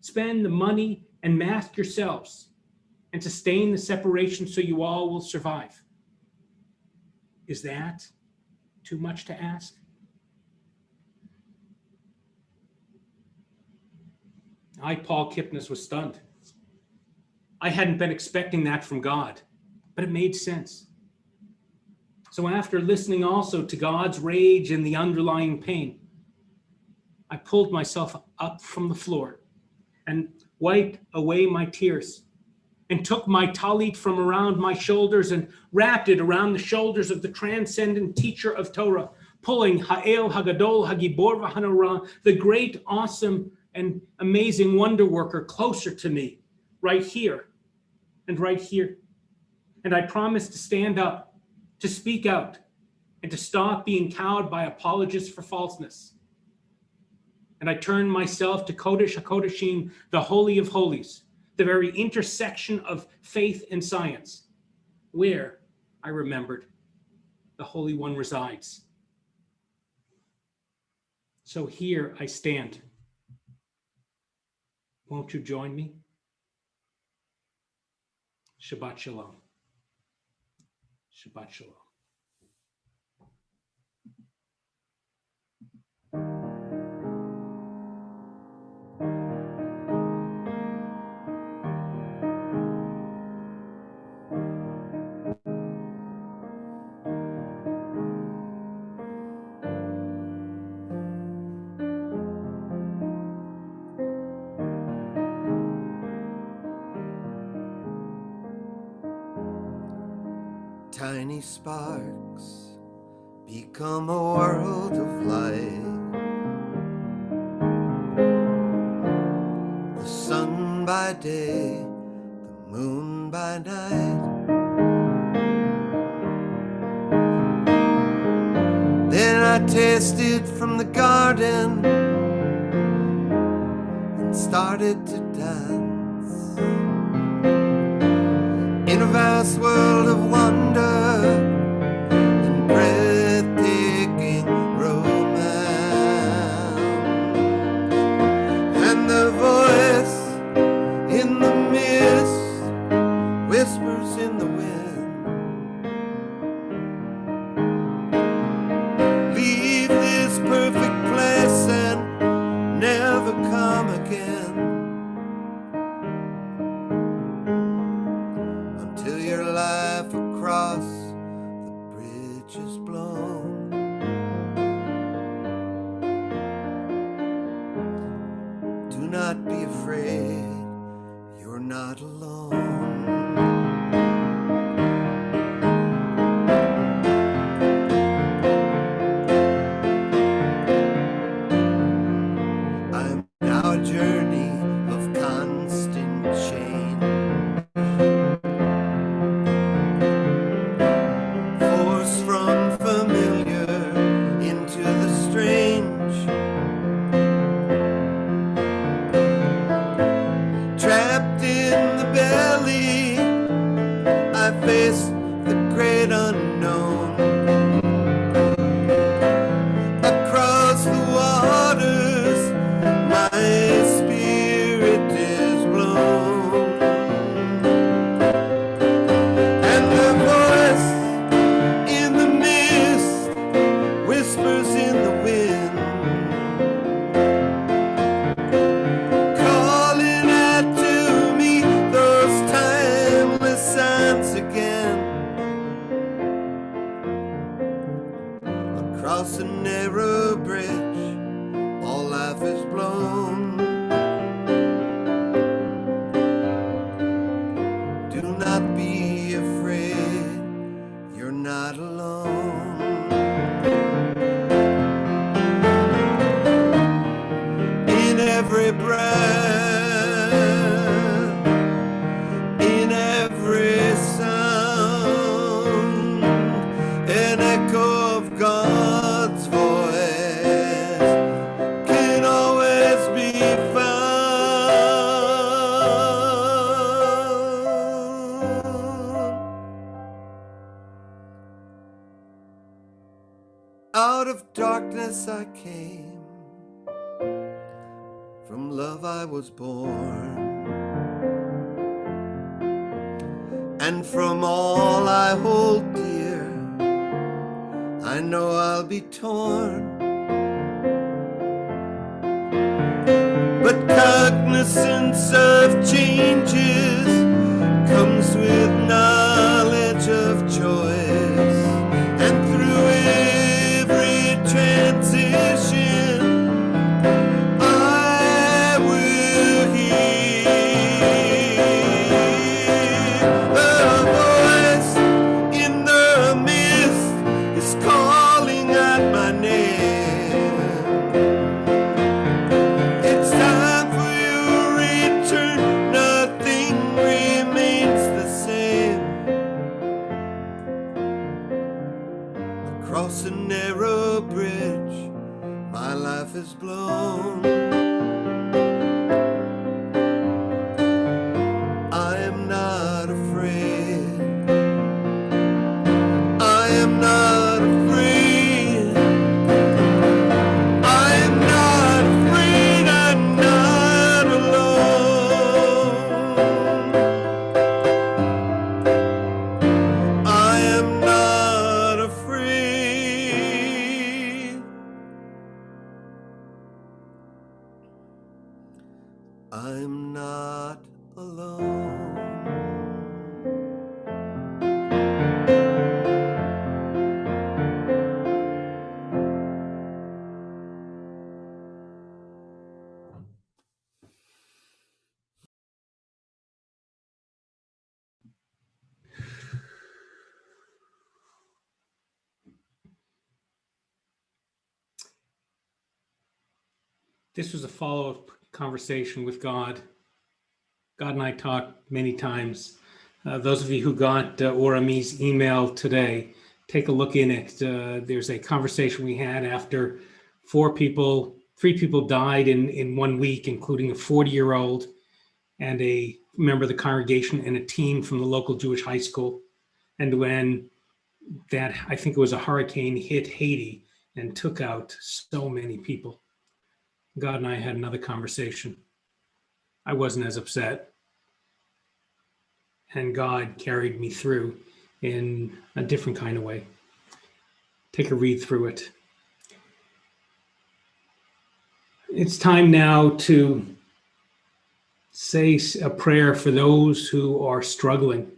Spend the money and mask yourselves and sustain the separation so you all will survive. Is that too much to ask? I, Paul Kipnis, was stunned. I hadn't been expecting that from God, but it made sense. So after listening also to God's rage and the underlying pain, I pulled myself up from the floor and wiped away my tears and took my talit from around my shoulders and wrapped it around the shoulders of the transcendent teacher of Torah, pulling Ha'el Hagadol Hagibor V'Hanora, the great, awesome, and amazing wonder worker, closer to me, right here and right here. And I promised to stand up, to speak out, and to stop being cowed by apologists for falseness. And I turned myself to Kodesh HaKodeshim, the Holy of Holies, the very intersection of faith and science, where, I remembered, the Holy One resides. So here I stand. Won't you join me? Shabbat Shalom. Shabbat Shalom. Tiny sparks become a world of light. The sun by day, the moon by night. Then I tasted from the garden and started to dance in a vast world of wonder and breathtaking romance. And the voice in the mist whispers in the wind, leave this perfect place and never come again. Till your life across the bridge is blown. Do not be afraid, you're not alone. I'm now a journey of constant change. Force from familiar from love I was born. And from all I hold dear, I know I'll be torn. But cognizance of changes comes with knowledge of choice. And through every transition, I will hear the voice in the mist is calling out my name. It's time for your return. Nothing remains the same. Across a narrow bridge, my life is blown. I am not afraid. I am not afraid. I am not afraid. I'm not alone. I am not afraid. I'm not alone. This was a follow-up conversation with God. God and I talked many times. Those of you who got Orami's email today, take a look in it. There's a conversation we had after three people died in 1 week, including a 40-year-old and a member of the congregation and a teen from the local Jewish high school. And when that, I think it was a hurricane, hit Haiti and took out so many people. God and I had another conversation. I wasn't as upset. And God carried me through in a different kind of way. Take a read through it. It's time now to say a prayer for those who are struggling.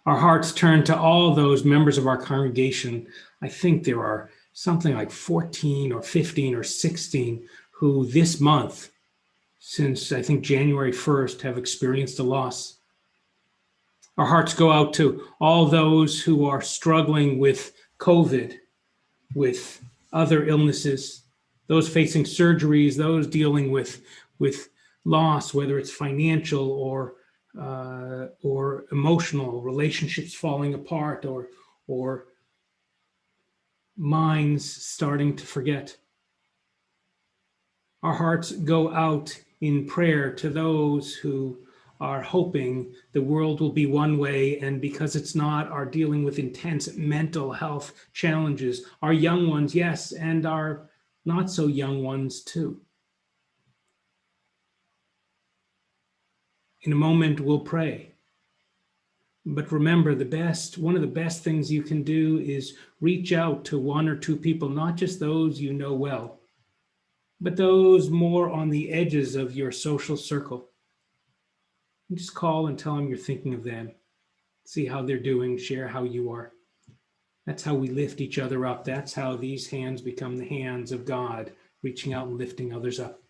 Our hearts turn to all those members of our congregation. I think there are something like 14 or 15 or 16 who this month, since I think January 1st, have experienced a loss. Our hearts go out to all those who are struggling with COVID, with other illnesses, those facing surgeries, those dealing with loss, whether it's financial or emotional, relationships falling apart, or minds starting to forget. Our hearts go out in prayer to those who are hoping the world will be one way, and because it's not, are dealing with intense mental health challenges. Our young ones, yes, and our not so young ones too. In a moment, we'll pray. But remember, one of the best things you can do is reach out to one or two people, not just those you know well, but those more on the edges of your social circle. You just call and tell them you're thinking of them. See how they're doing, share how you are. That's how we lift each other up. That's how these hands become the hands of God, reaching out and lifting others up.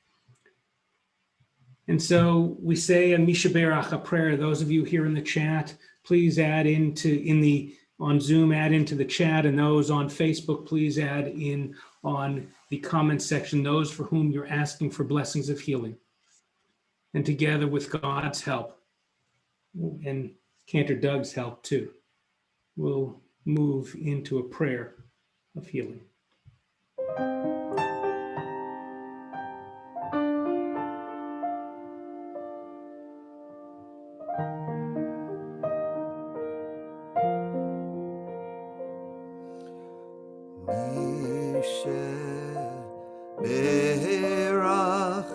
And so we say a Misha Berach, a prayer. Those of you here in the chat, please add on Zoom, add into the chat, and those on Facebook, please add in on the comment section, those for whom you're asking for blessings of healing. And together with God's help, and Cantor Doug's help too, we'll move into a prayer of healing. Berach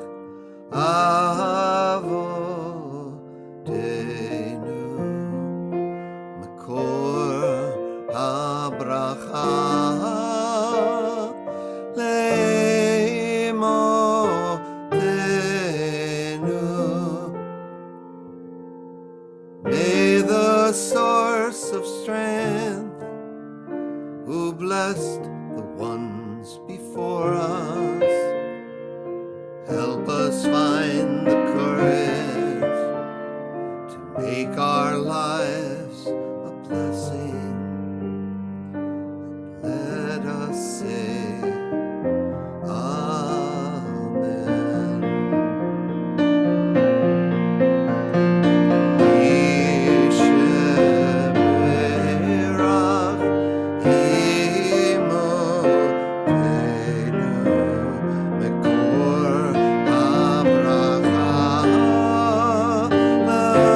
Help us find the courage to make our lives a blessing. Let us say Amen. Yishemerach Imotenu Mekor Abracha Avotenu.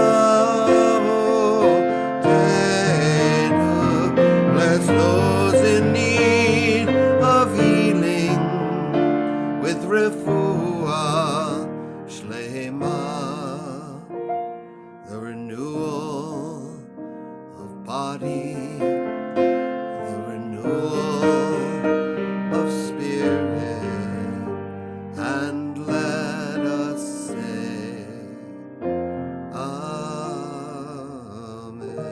Bless those in need of healing with refuah shlema, the renewal of body, the renewal of spirit, and let us say Amen.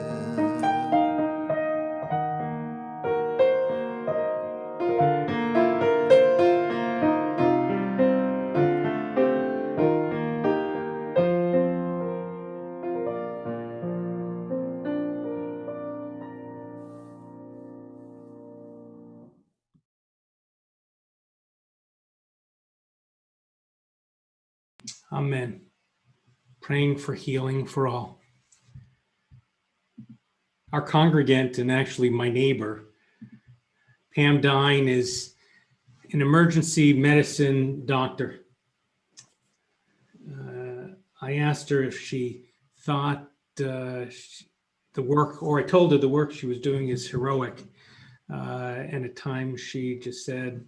Amen. Praying for healing for all. Our congregant, and actually my neighbor, Pam Dine, is an emergency medicine doctor. I asked her if she thought the work, or I told her the work she was doing is heroic. And at times she just said,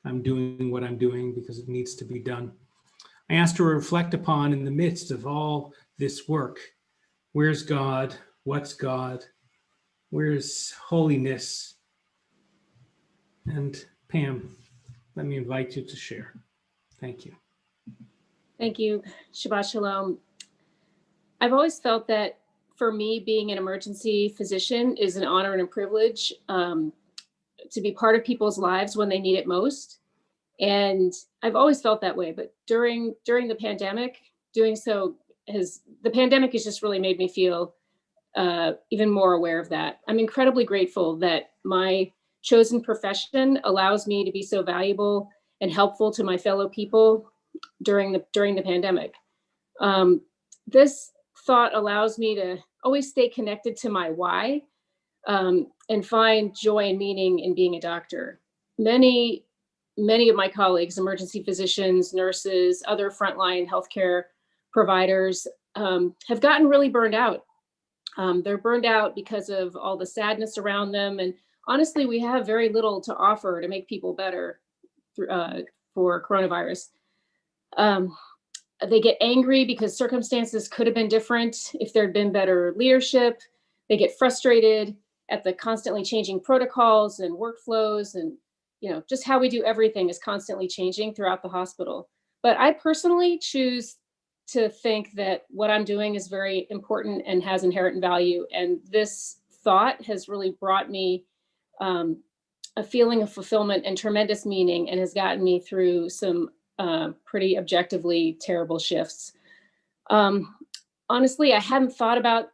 I'm doing what I'm doing because it needs to be done. I asked her to reflect upon, in the midst of all this work, where's God? What's God? Where's holiness? And Pam, let me invite you to share. Thank you. Thank you. Shabbat Shalom. I've always felt that for me, being an emergency physician is an honor and a privilege to be part of people's lives when they need it most. And I've always felt that way. But during the pandemic, the pandemic has just really made me feel even more aware of that. I'm incredibly grateful that my chosen profession allows me to be so valuable and helpful to my fellow people during the pandemic. This thought allows me to always stay connected to my why and find joy and meaning in being a doctor. Many of my colleagues, emergency physicians, nurses, other frontline healthcare providers, have gotten really burned out. They're burned out because of all the sadness around them. And honestly, we have very little to offer to make people better for coronavirus. They get angry because circumstances could have been different if there'd been better leadership. They get frustrated at the constantly changing protocols and workflows, and just how we do everything is constantly changing throughout the hospital. But I personally choose to think that what I'm doing is very important and has inherent value. And this thought has really brought me a feeling of fulfillment and tremendous meaning, and has gotten me through some pretty objectively terrible shifts. Honestly, I hadn't thought about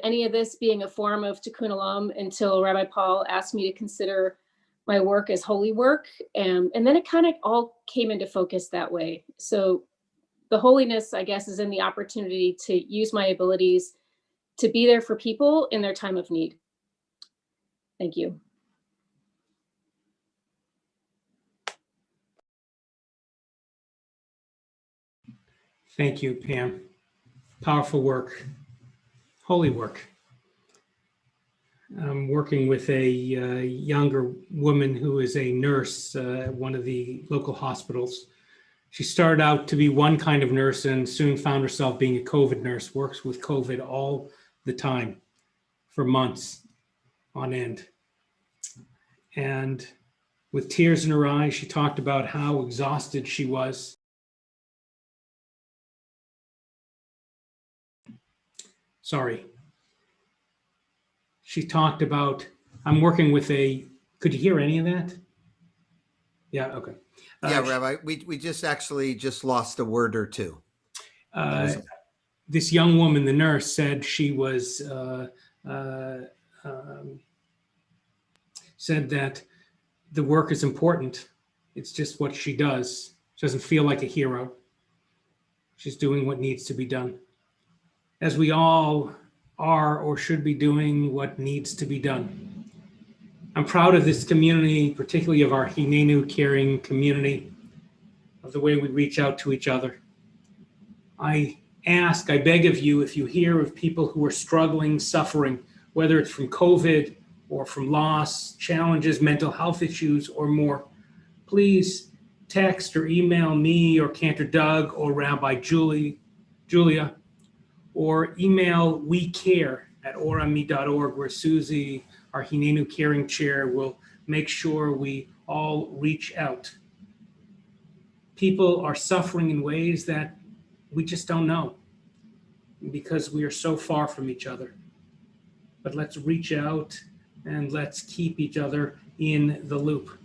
any of this being a form of Tikkun Olam until Rabbi Paul asked me to consider my work as holy work. And then it kind of all came into focus that way. So the holiness, I guess, is in the opportunity to use my abilities to be there for people in their time of need. Thank you. Thank you, Pam. Powerful work, holy work. I'm working with a younger woman who is a nurse at one of the local hospitals. She started out to be one kind of nurse and soon found herself being a COVID nurse, works with COVID all the time for months on end. And with tears in her eyes, she talked about how exhausted she was. Sorry. She talked about, I'm working with could you hear any of that? Yeah, okay. Yeah, Rabbi, we just actually just lost a word or two. This young woman, the nurse, said she was said that the work is important. It's just what she does. She doesn't feel like a hero. She's doing what needs to be done, as we all are or should be doing what needs to be done. I'm proud of this community, particularly of our Hinenu caring community, of the way we reach out to each other. I beg of you, if you hear of people who are struggling, suffering, whether it's from COVID or from loss, challenges, mental health issues, or more, please text or email me or Cantor Doug or Rabbi Julia, or email wecare@orami.org, where Susie, our Hinenu Caring Chair, will make sure we all reach out. People are suffering in ways that we just don't know because we are so far from each other. But let's reach out and let's keep each other in the loop.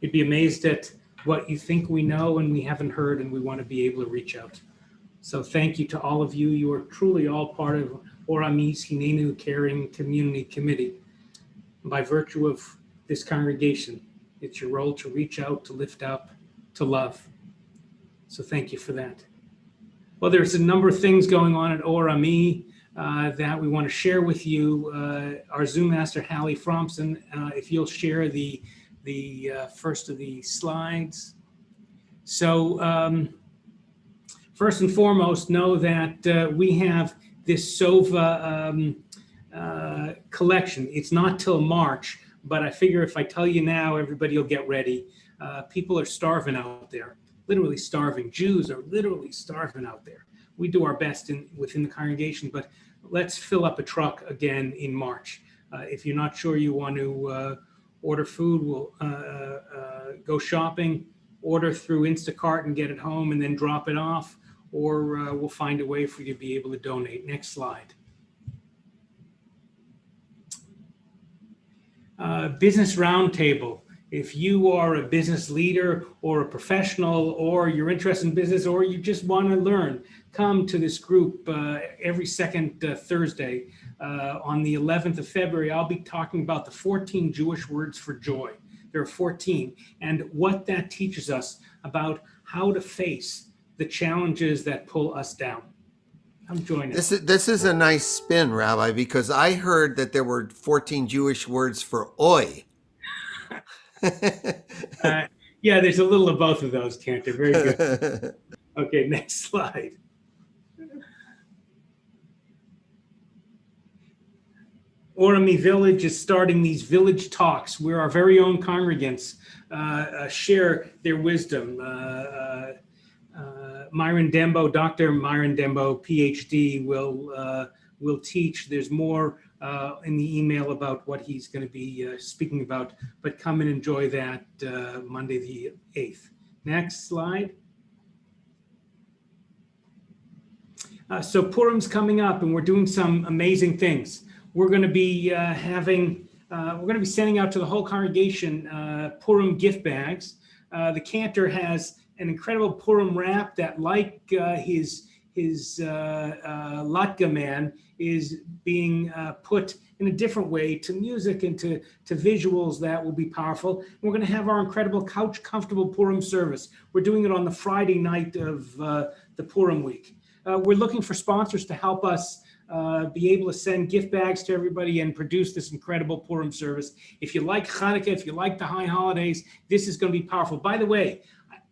You'd be amazed at what you think we know and we haven't heard, and we want to be able to reach out. So thank you to all of you. You are truly all part of Orami's Hinenu Caring Community Committee. By virtue of this congregation, it's your role to reach out, to lift up, to love. So thank you for that. Well, there's a number of things going on at Orami that we want to share with you. Our Zoom master, Hallie Fromson, if you'll share the first of the slides. So first and foremost, know that we have this SOVA collection. It's not till March, but I figure if I tell you now, everybody will get ready. People are starving out there, literally starving. Jews are literally starving out there. We do our best within the congregation, but let's fill up a truck again in March. If you're not sure you want to order food, we'll go shopping, order through Instacart and get it home and then drop it off, or we'll find a way for you to be able to donate. Next slide. Business Roundtable. If you are a business leader or a professional, or you're interested in business, or you just want to learn, come to this group every second Thursday. On the 11th of February, I'll be talking about the 14 Jewish words for joy. There are 14, and what that teaches us about how to face the challenges that pull us down. I'm joining. This is a nice spin, Rabbi, because I heard that there were 14 Jewish words for oi. Yeah, there's a little of both of those, Cantor. Very good. Okay, next slide. Orami Village is starting these village talks where our very own congregants share their wisdom. Myron Dembo, Dr. Myron Dembo, PhD, will teach. There's more in the email about what he's going to be speaking about, but come and enjoy that Monday the 8th. Next slide. So Purim's coming up, and we're doing some amazing things. We're going to be sending out to the whole congregation Purim gift bags. The Cantor has an incredible Purim wrap that, like his Latka man, is being put in a different way to music and to visuals that will be powerful. We're going to have our incredible couch comfortable Purim service. We're doing it on the Friday night of the Purim week. We're looking for sponsors to help us be able to send gift bags to everybody and produce this incredible Purim service. If you like Hanukkah, if you like the high holidays, this is going to be powerful. By the way,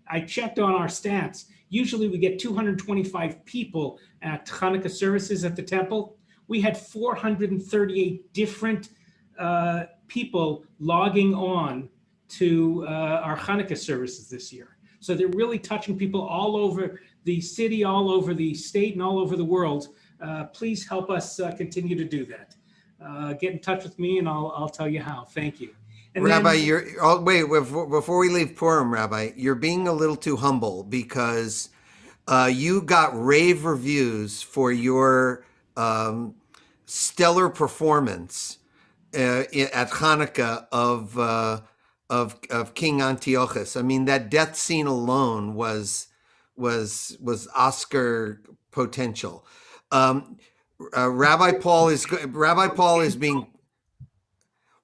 I checked on our stats. Usually we get 225 people at Hanukkah services at the temple. We had 438 different people logging on to our Hanukkah services this year. So they're really touching people all over the city, all over the state, and all over the world. Please help us continue to do that. Get in touch with me and I'll tell you how. Thank you. And Rabbi, then, wait, before we leave Purim, Rabbi, you're being a little too humble because you got rave reviews for your stellar performance at Hanukkah of of King Antiochus. I mean, that death scene alone was Oscar potential. Rabbi Paul is being,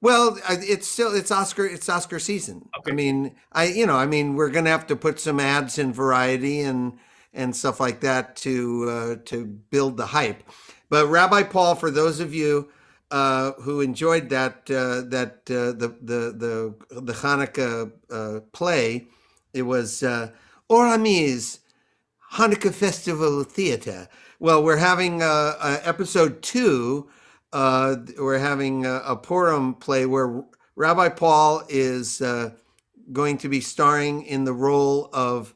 well, it's Oscar season. Okay. I mean, we're gonna have to put some ads in Variety and stuff like that to build the hype. But Rabbi Paul, for those of you who enjoyed the Hanukkah play, it was Or Hamiz Hanukkah Festival Theater. Well, we're having episode 2. We're having a Purim play where Rabbi Paul is going to be starring in the role of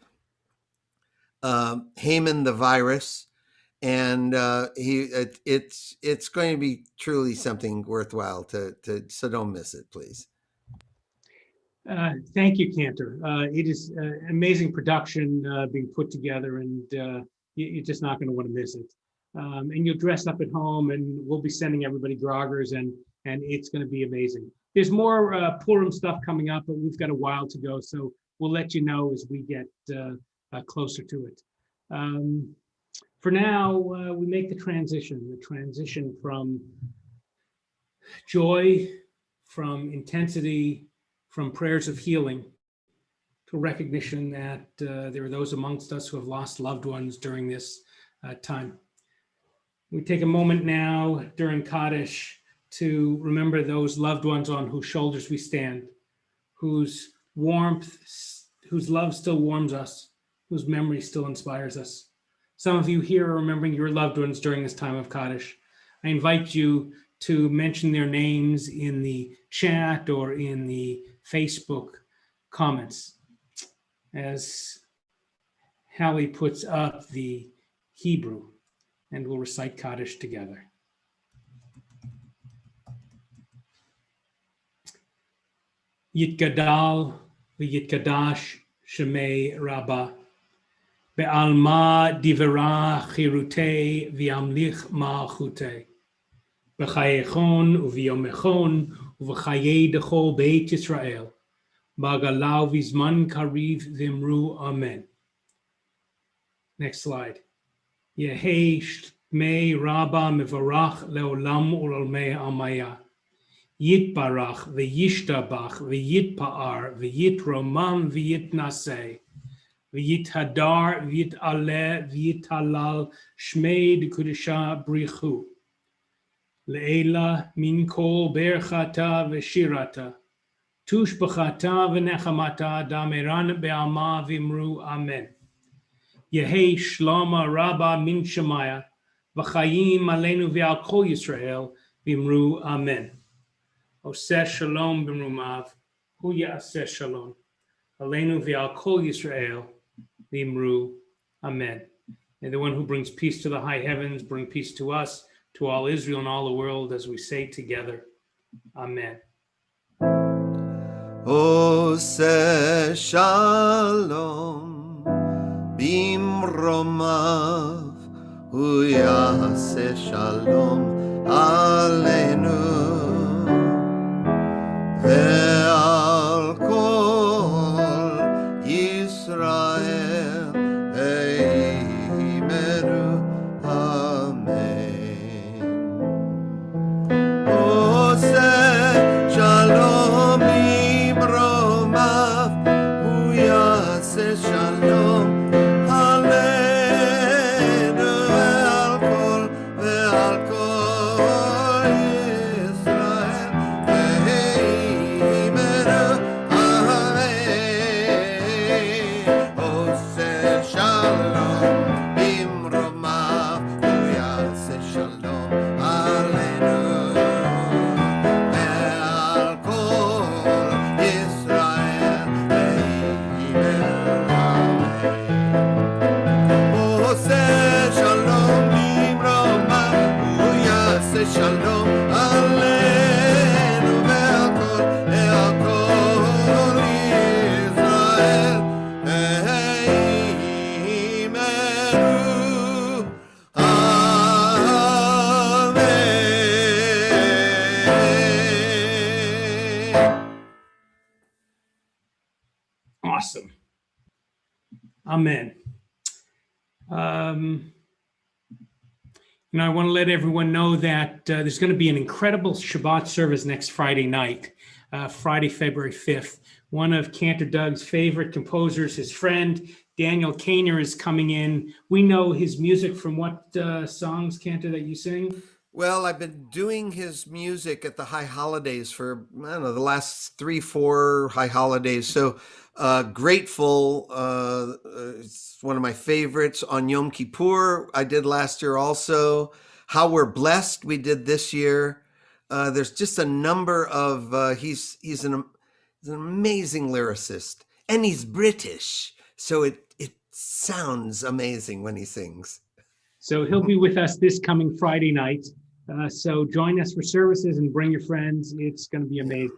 Haman the virus, and it's going to be truly something worthwhile to so don't miss it, please. Thank you, Cantor. It is amazing production being put together, and you're just not going to want to miss it. And you'll dress up at home, and we'll be sending everybody groggers, and it's going to be amazing. There's more Purim stuff coming up, but we've got a while to go, so we'll let you know as we get closer to it. For now, we make the transition from joy, from intensity, from prayers of healing, to recognition that there are those amongst us who have lost loved ones during this time. We take a moment now during Kaddish to remember those loved ones on whose shoulders we stand, whose warmth, whose love still warms us, whose memory still inspires us. Some of you here are remembering your loved ones during this time of Kaddish. I invite you to mention their names in the chat or in the Facebook comments as Hallie puts up the Hebrew, and we'll recite Kaddish together. Yitgadal v'yitkadash shemei Rabbah be'alma divera chirutei v'yamlich malchutei b'chayechon u'v'yomechon u'v'chayei dechol beit Yisrael b'agalau v'zman kariv v'imru amen. Next slide. Yehei shmei Rabbah mevarach leolam u'lolmei amaya Yitbarach v'yishtabach v'yitpa'ar v'yitromam v'yitnaseh v'yithadar v'yitaleh v'yitalal shmei d'kudisha brichu le'ela min kol berchata v'shirata tushbachata v'nechamata dameran be'alma v'imru amen. Yehei shlama Rabbah min shemaya v'chayim aleinu v'al kol Yisrael v'imru amen. Oseh shalom b'mrumav, hu ya'aseh shalom. Aleinu v'al kol Yisrael, v'imru, amen. And the one who brings peace to the high heavens, bring peace to us, to all Israel and all the world, as we say together, amen. Oseh shalom b'mrumav, hu ya'aseh shalom aleinu. Ve'al kol Yisrael v'yimeru amen. Oseh shalom b'mrumav, hu ya'aseh shalom aleinu. Ve'al kol Yisrael Amen. I want to let everyone know that there's going to be an incredible Shabbat service next Friday night, Friday, February 5th. One of Cantor Doug's favorite composers, his friend, Daniel Kainer, is coming in. We know his music from what songs, Cantor, that you sing? Well, I've been doing his music at the high holidays for, I don't know, the last 3, 4 high holidays. So Grateful, it's one of my favorites. On Yom Kippur, I did last year also. How We're Blessed, we did this year. There's just a number of, he's an amazing lyricist, and he's British. So it sounds amazing when he sings. So he'll be with us this coming Friday night. So join us for services and bring your friends. It's going to be amazing.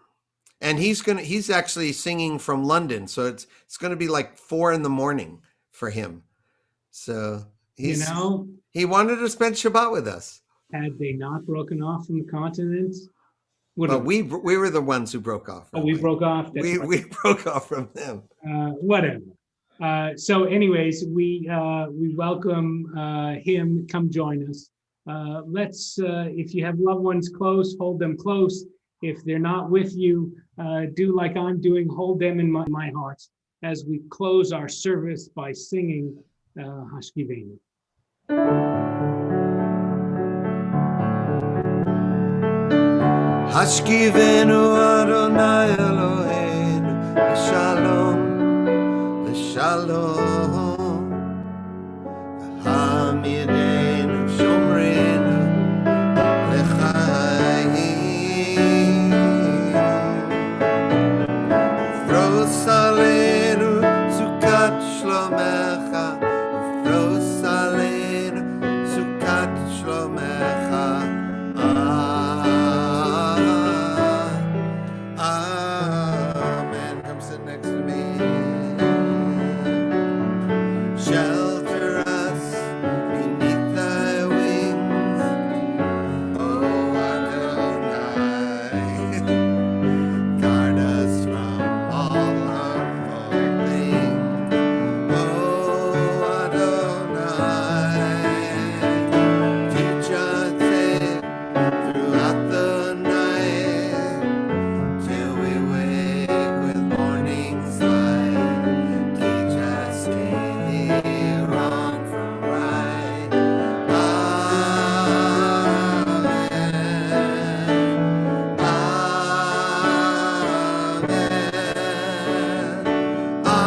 And he's actually singing from London, so it's going to be like 4 a.m. for him. So he wanted to spend Shabbat with us. Had they not broken off from the continent? But we were the ones who broke off. Oh, we broke off. We broke off from them. Whatever. So anyways, we welcome him. Come join us. Let's, if you have loved ones close, hold them close. If they're not with you, do like I'm doing, hold them in my heart as we close our service by singing Hashkivenu. Hashkivenu Adonai Eloheinu L'shalom, L'shalom, Hamidenu Shomrenu L'chaim, Ufros Aleinu Sukat Shlomecha, Ufros Aleinu Sukat Shlomecha. Amen. Come sit next to me. Shelter us beneath thy wings, oh Adonai. Guard us from all harmful things, oh Adonai. Teach us it throughout the night, till we wake with morning's light. Teach us daily wrong from right. Amen. Amen. Amen. Amen. Amen.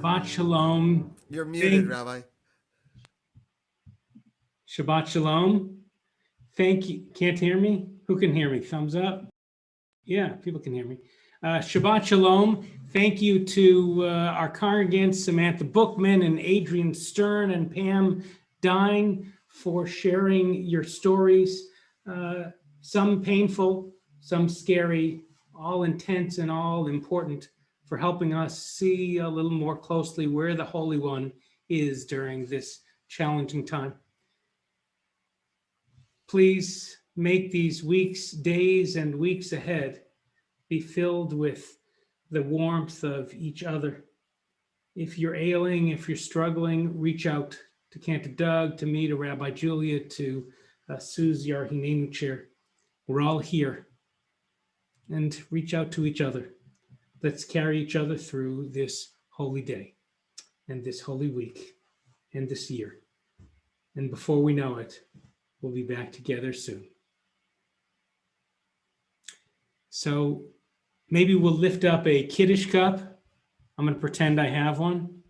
Shabbat Shalom. You're muted, Rabbi. Shabbat Shalom. Thank you. Can't hear me? Who can hear me? Thumbs up. Yeah, people can hear me. Shabbat Shalom. Thank you to our congregants, Samantha Bookman and Adrian Stern and Pam Dine, for sharing your stories. Some painful, some scary, all intense and all important, for helping us see a little more closely where the Holy One is during this challenging time. Please make these weeks, days, and weeks ahead be filled with the warmth of each other. If you're ailing, if you're struggling, reach out to Cantor Doug, to me, to Rabbi Julia, to Susie, our Hinenu chair. We're all here. And reach out to each other. Let's carry each other through this holy day and this holy week and this year. And before we know it, we'll be back together soon. So maybe we'll lift up a Kiddush cup. I'm going to pretend I have one.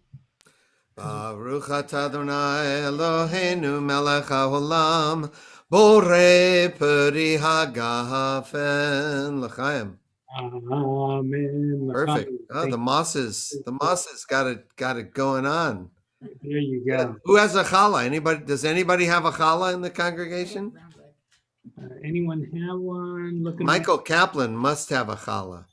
Baruch atah Adonai Eloheinu melech haolam borei peri hagafen l'chaim. Amen. Perfect. Oh, Thank the mosses got it going on. you. There you Good. go. Who has a challah? Anybody? Does anybody have a challah in the congregation? Anyone have one? Looking Michael Kaplan must have a challah.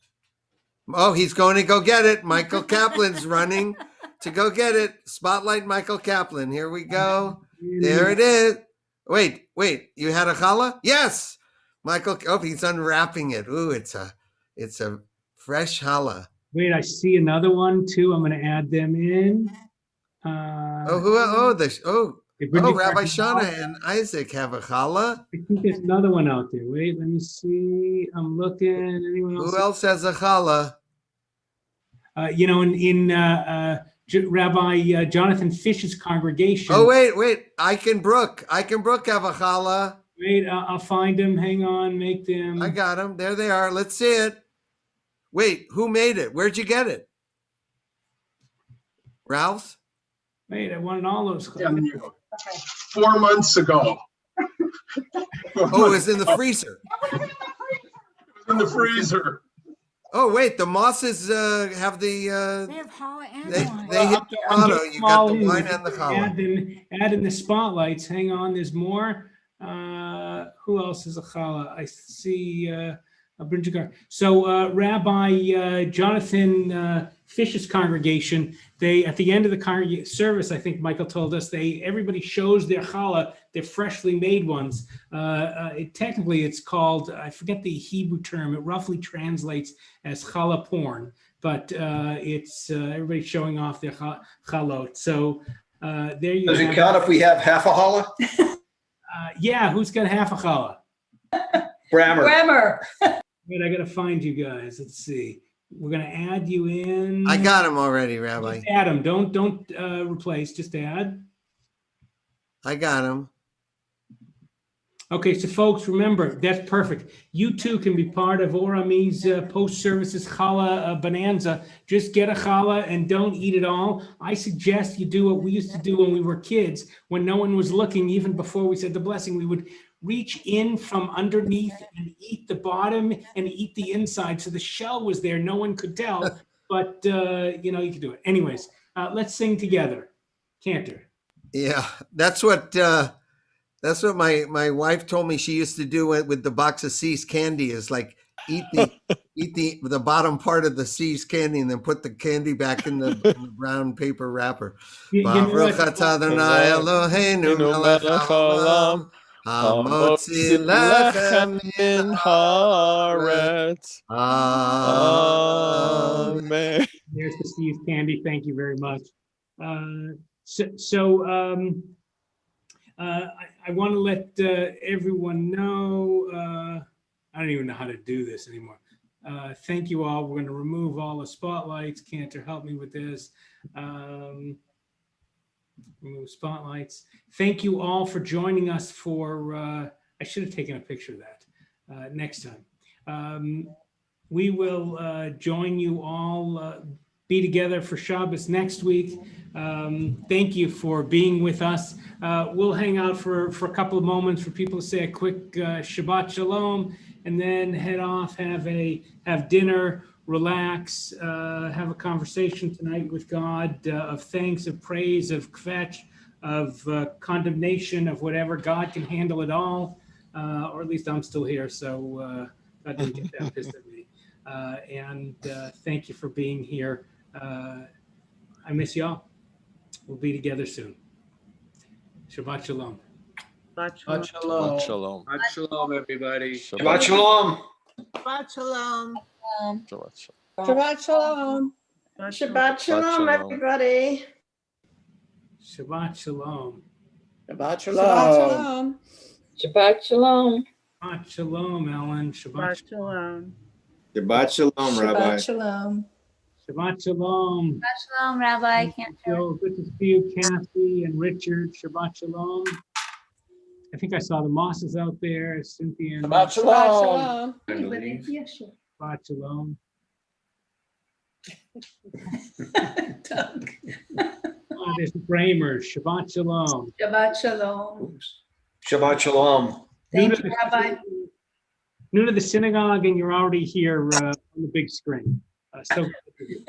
Oh, he's going to go get it. Michael Kaplan's running to go get it. Spotlight Michael Kaplan. Here we go. There it is. Wait. You had a challah? Yes. Michael. Oh, he's unwrapping it. Ooh, it's a fresh challah. Wait, I see another one too. I'm going to add them in. Oh, Rabbi Shauna and Isaac have a challah. I think there's another one out there. Wait, let me see. I'm looking. Anyone else? Who else has a challah? In Rabbi Jonathan Fish's congregation. Oh, wait. Ike and Brooke have a challah. Wait, I'll find them. Hang on, make them. I got them. There they are. Let's see it. Wait, who made it? Where'd you get it? Ralph's? Wait, I wanted all those. 4 months ago. Oh, it was in the freezer. In the freezer. Oh, wait, the Mosses have the, They have challah and they wine. hit the motto. You got the wine and the challah. Add in the spotlights. Hang on, there's more. Who else is a challah? I see Brinjagar. So Rabbi Jonathan Fish's congregation, they at the end of the service, I think Michael told us, everybody shows their challah, their freshly made ones. Technically, it's called, I forget the Hebrew term. It roughly translates as challah porn, but it's everybody showing off their chalot. So there you go. Does it count if we have half a challah? Yeah, who's got half a challah? Brammer. Wait, I gotta find you guys. Let's see. We're gonna add you in. I got him already, Rabbi. Just add them. Don't replace. Just add. I got him. Okay, so folks, remember that's perfect. You too can be part of Orami's post-services challah bonanza. Just get a challah and don't eat it all. I suggest you do what we used to do when we were kids, when no one was looking. Even before we said the blessing, we would reach in from underneath and eat the bottom and eat the inside. So the shell was there. No one could tell, but you could do it. Anyways, let's sing together. Cantor. Yeah, that's what my wife told me she used to do with the box of See's candy is like eat the bottom part of the See's candy and then put the candy back in the brown paper wrapper. Baruch atah Adonai Eloheinu melech haolam. Hamotzi lechem min haaretz. Amen. There's the Steve Candy. Thank you very much. I want to let everyone know. I don't even know how to do this anymore. Thank you all. We're going to remove all the spotlights. Cantor, help me with this. Remove spotlights. Thank you all for joining us for, I should have taken a picture of that next time. We will join you all, be together for Shabbos next week. Thank you for being with us. We'll hang out for a couple of moments for people to say a quick Shabbat Shalom, and then head off, have dinner, relax, have a conversation tonight with God of thanks, of praise, of kvetch, of condemnation, of whatever. God can handle it all, or at least I'm still here, so God didn't get that pissed at me. And thank you for being here. I miss y'all. We'll be together soon. Shabbat Shalom. Shabbat Shabbat shalom. shalom. Shabbat shalom, everybody. Shabbat shalom. Shabbat shalom. Shabbat shalom. Shabbat shalom. Shabbat shalom, everybody. Shabbat Shalom. Shabbat Shabbat shalom. shalom. Shabbat shalom. Shabbat Shalom, Ellen. Shabbat Shabbat shalom. Shabbat shalom, Rabbi. Shabbat shalom. Shabbat Shalom. Shalom, Rabbi. Joe, good to see you, Kathy and Richard. Shabbat Shalom. I think I saw the Mosses out there, Cynthia and Shabbat Shabbat shalom. shalom. Shabbat Shalom. Doug. There's the Bramers. Shabbat Shalom. Shabbat Shalom. Shabbat Shalom. New Thank to you, the- Rabbi. New to the synagogue, and you're already here on the big screen. So good to you.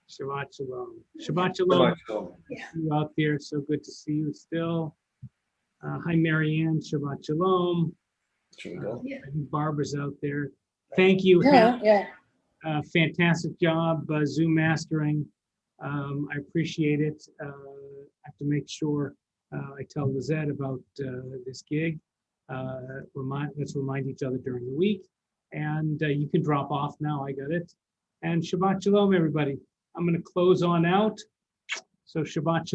Shabbat Shalom. Shabbat Shalom. Shabbat Shalom. You out there, so good to see you still. Hi, Marianne. Shabbat Shalom. Should we go? I think Barbara's out there. Thank you. Yeah. Fantastic job Zoom mastering. I appreciate it. I have to make sure I tell Lizette about this gig. Let's remind each other during the week. And you can drop off now. I got it. And Shabbat Shalom, everybody. I'm going to close on out. So Shabbat Shalom.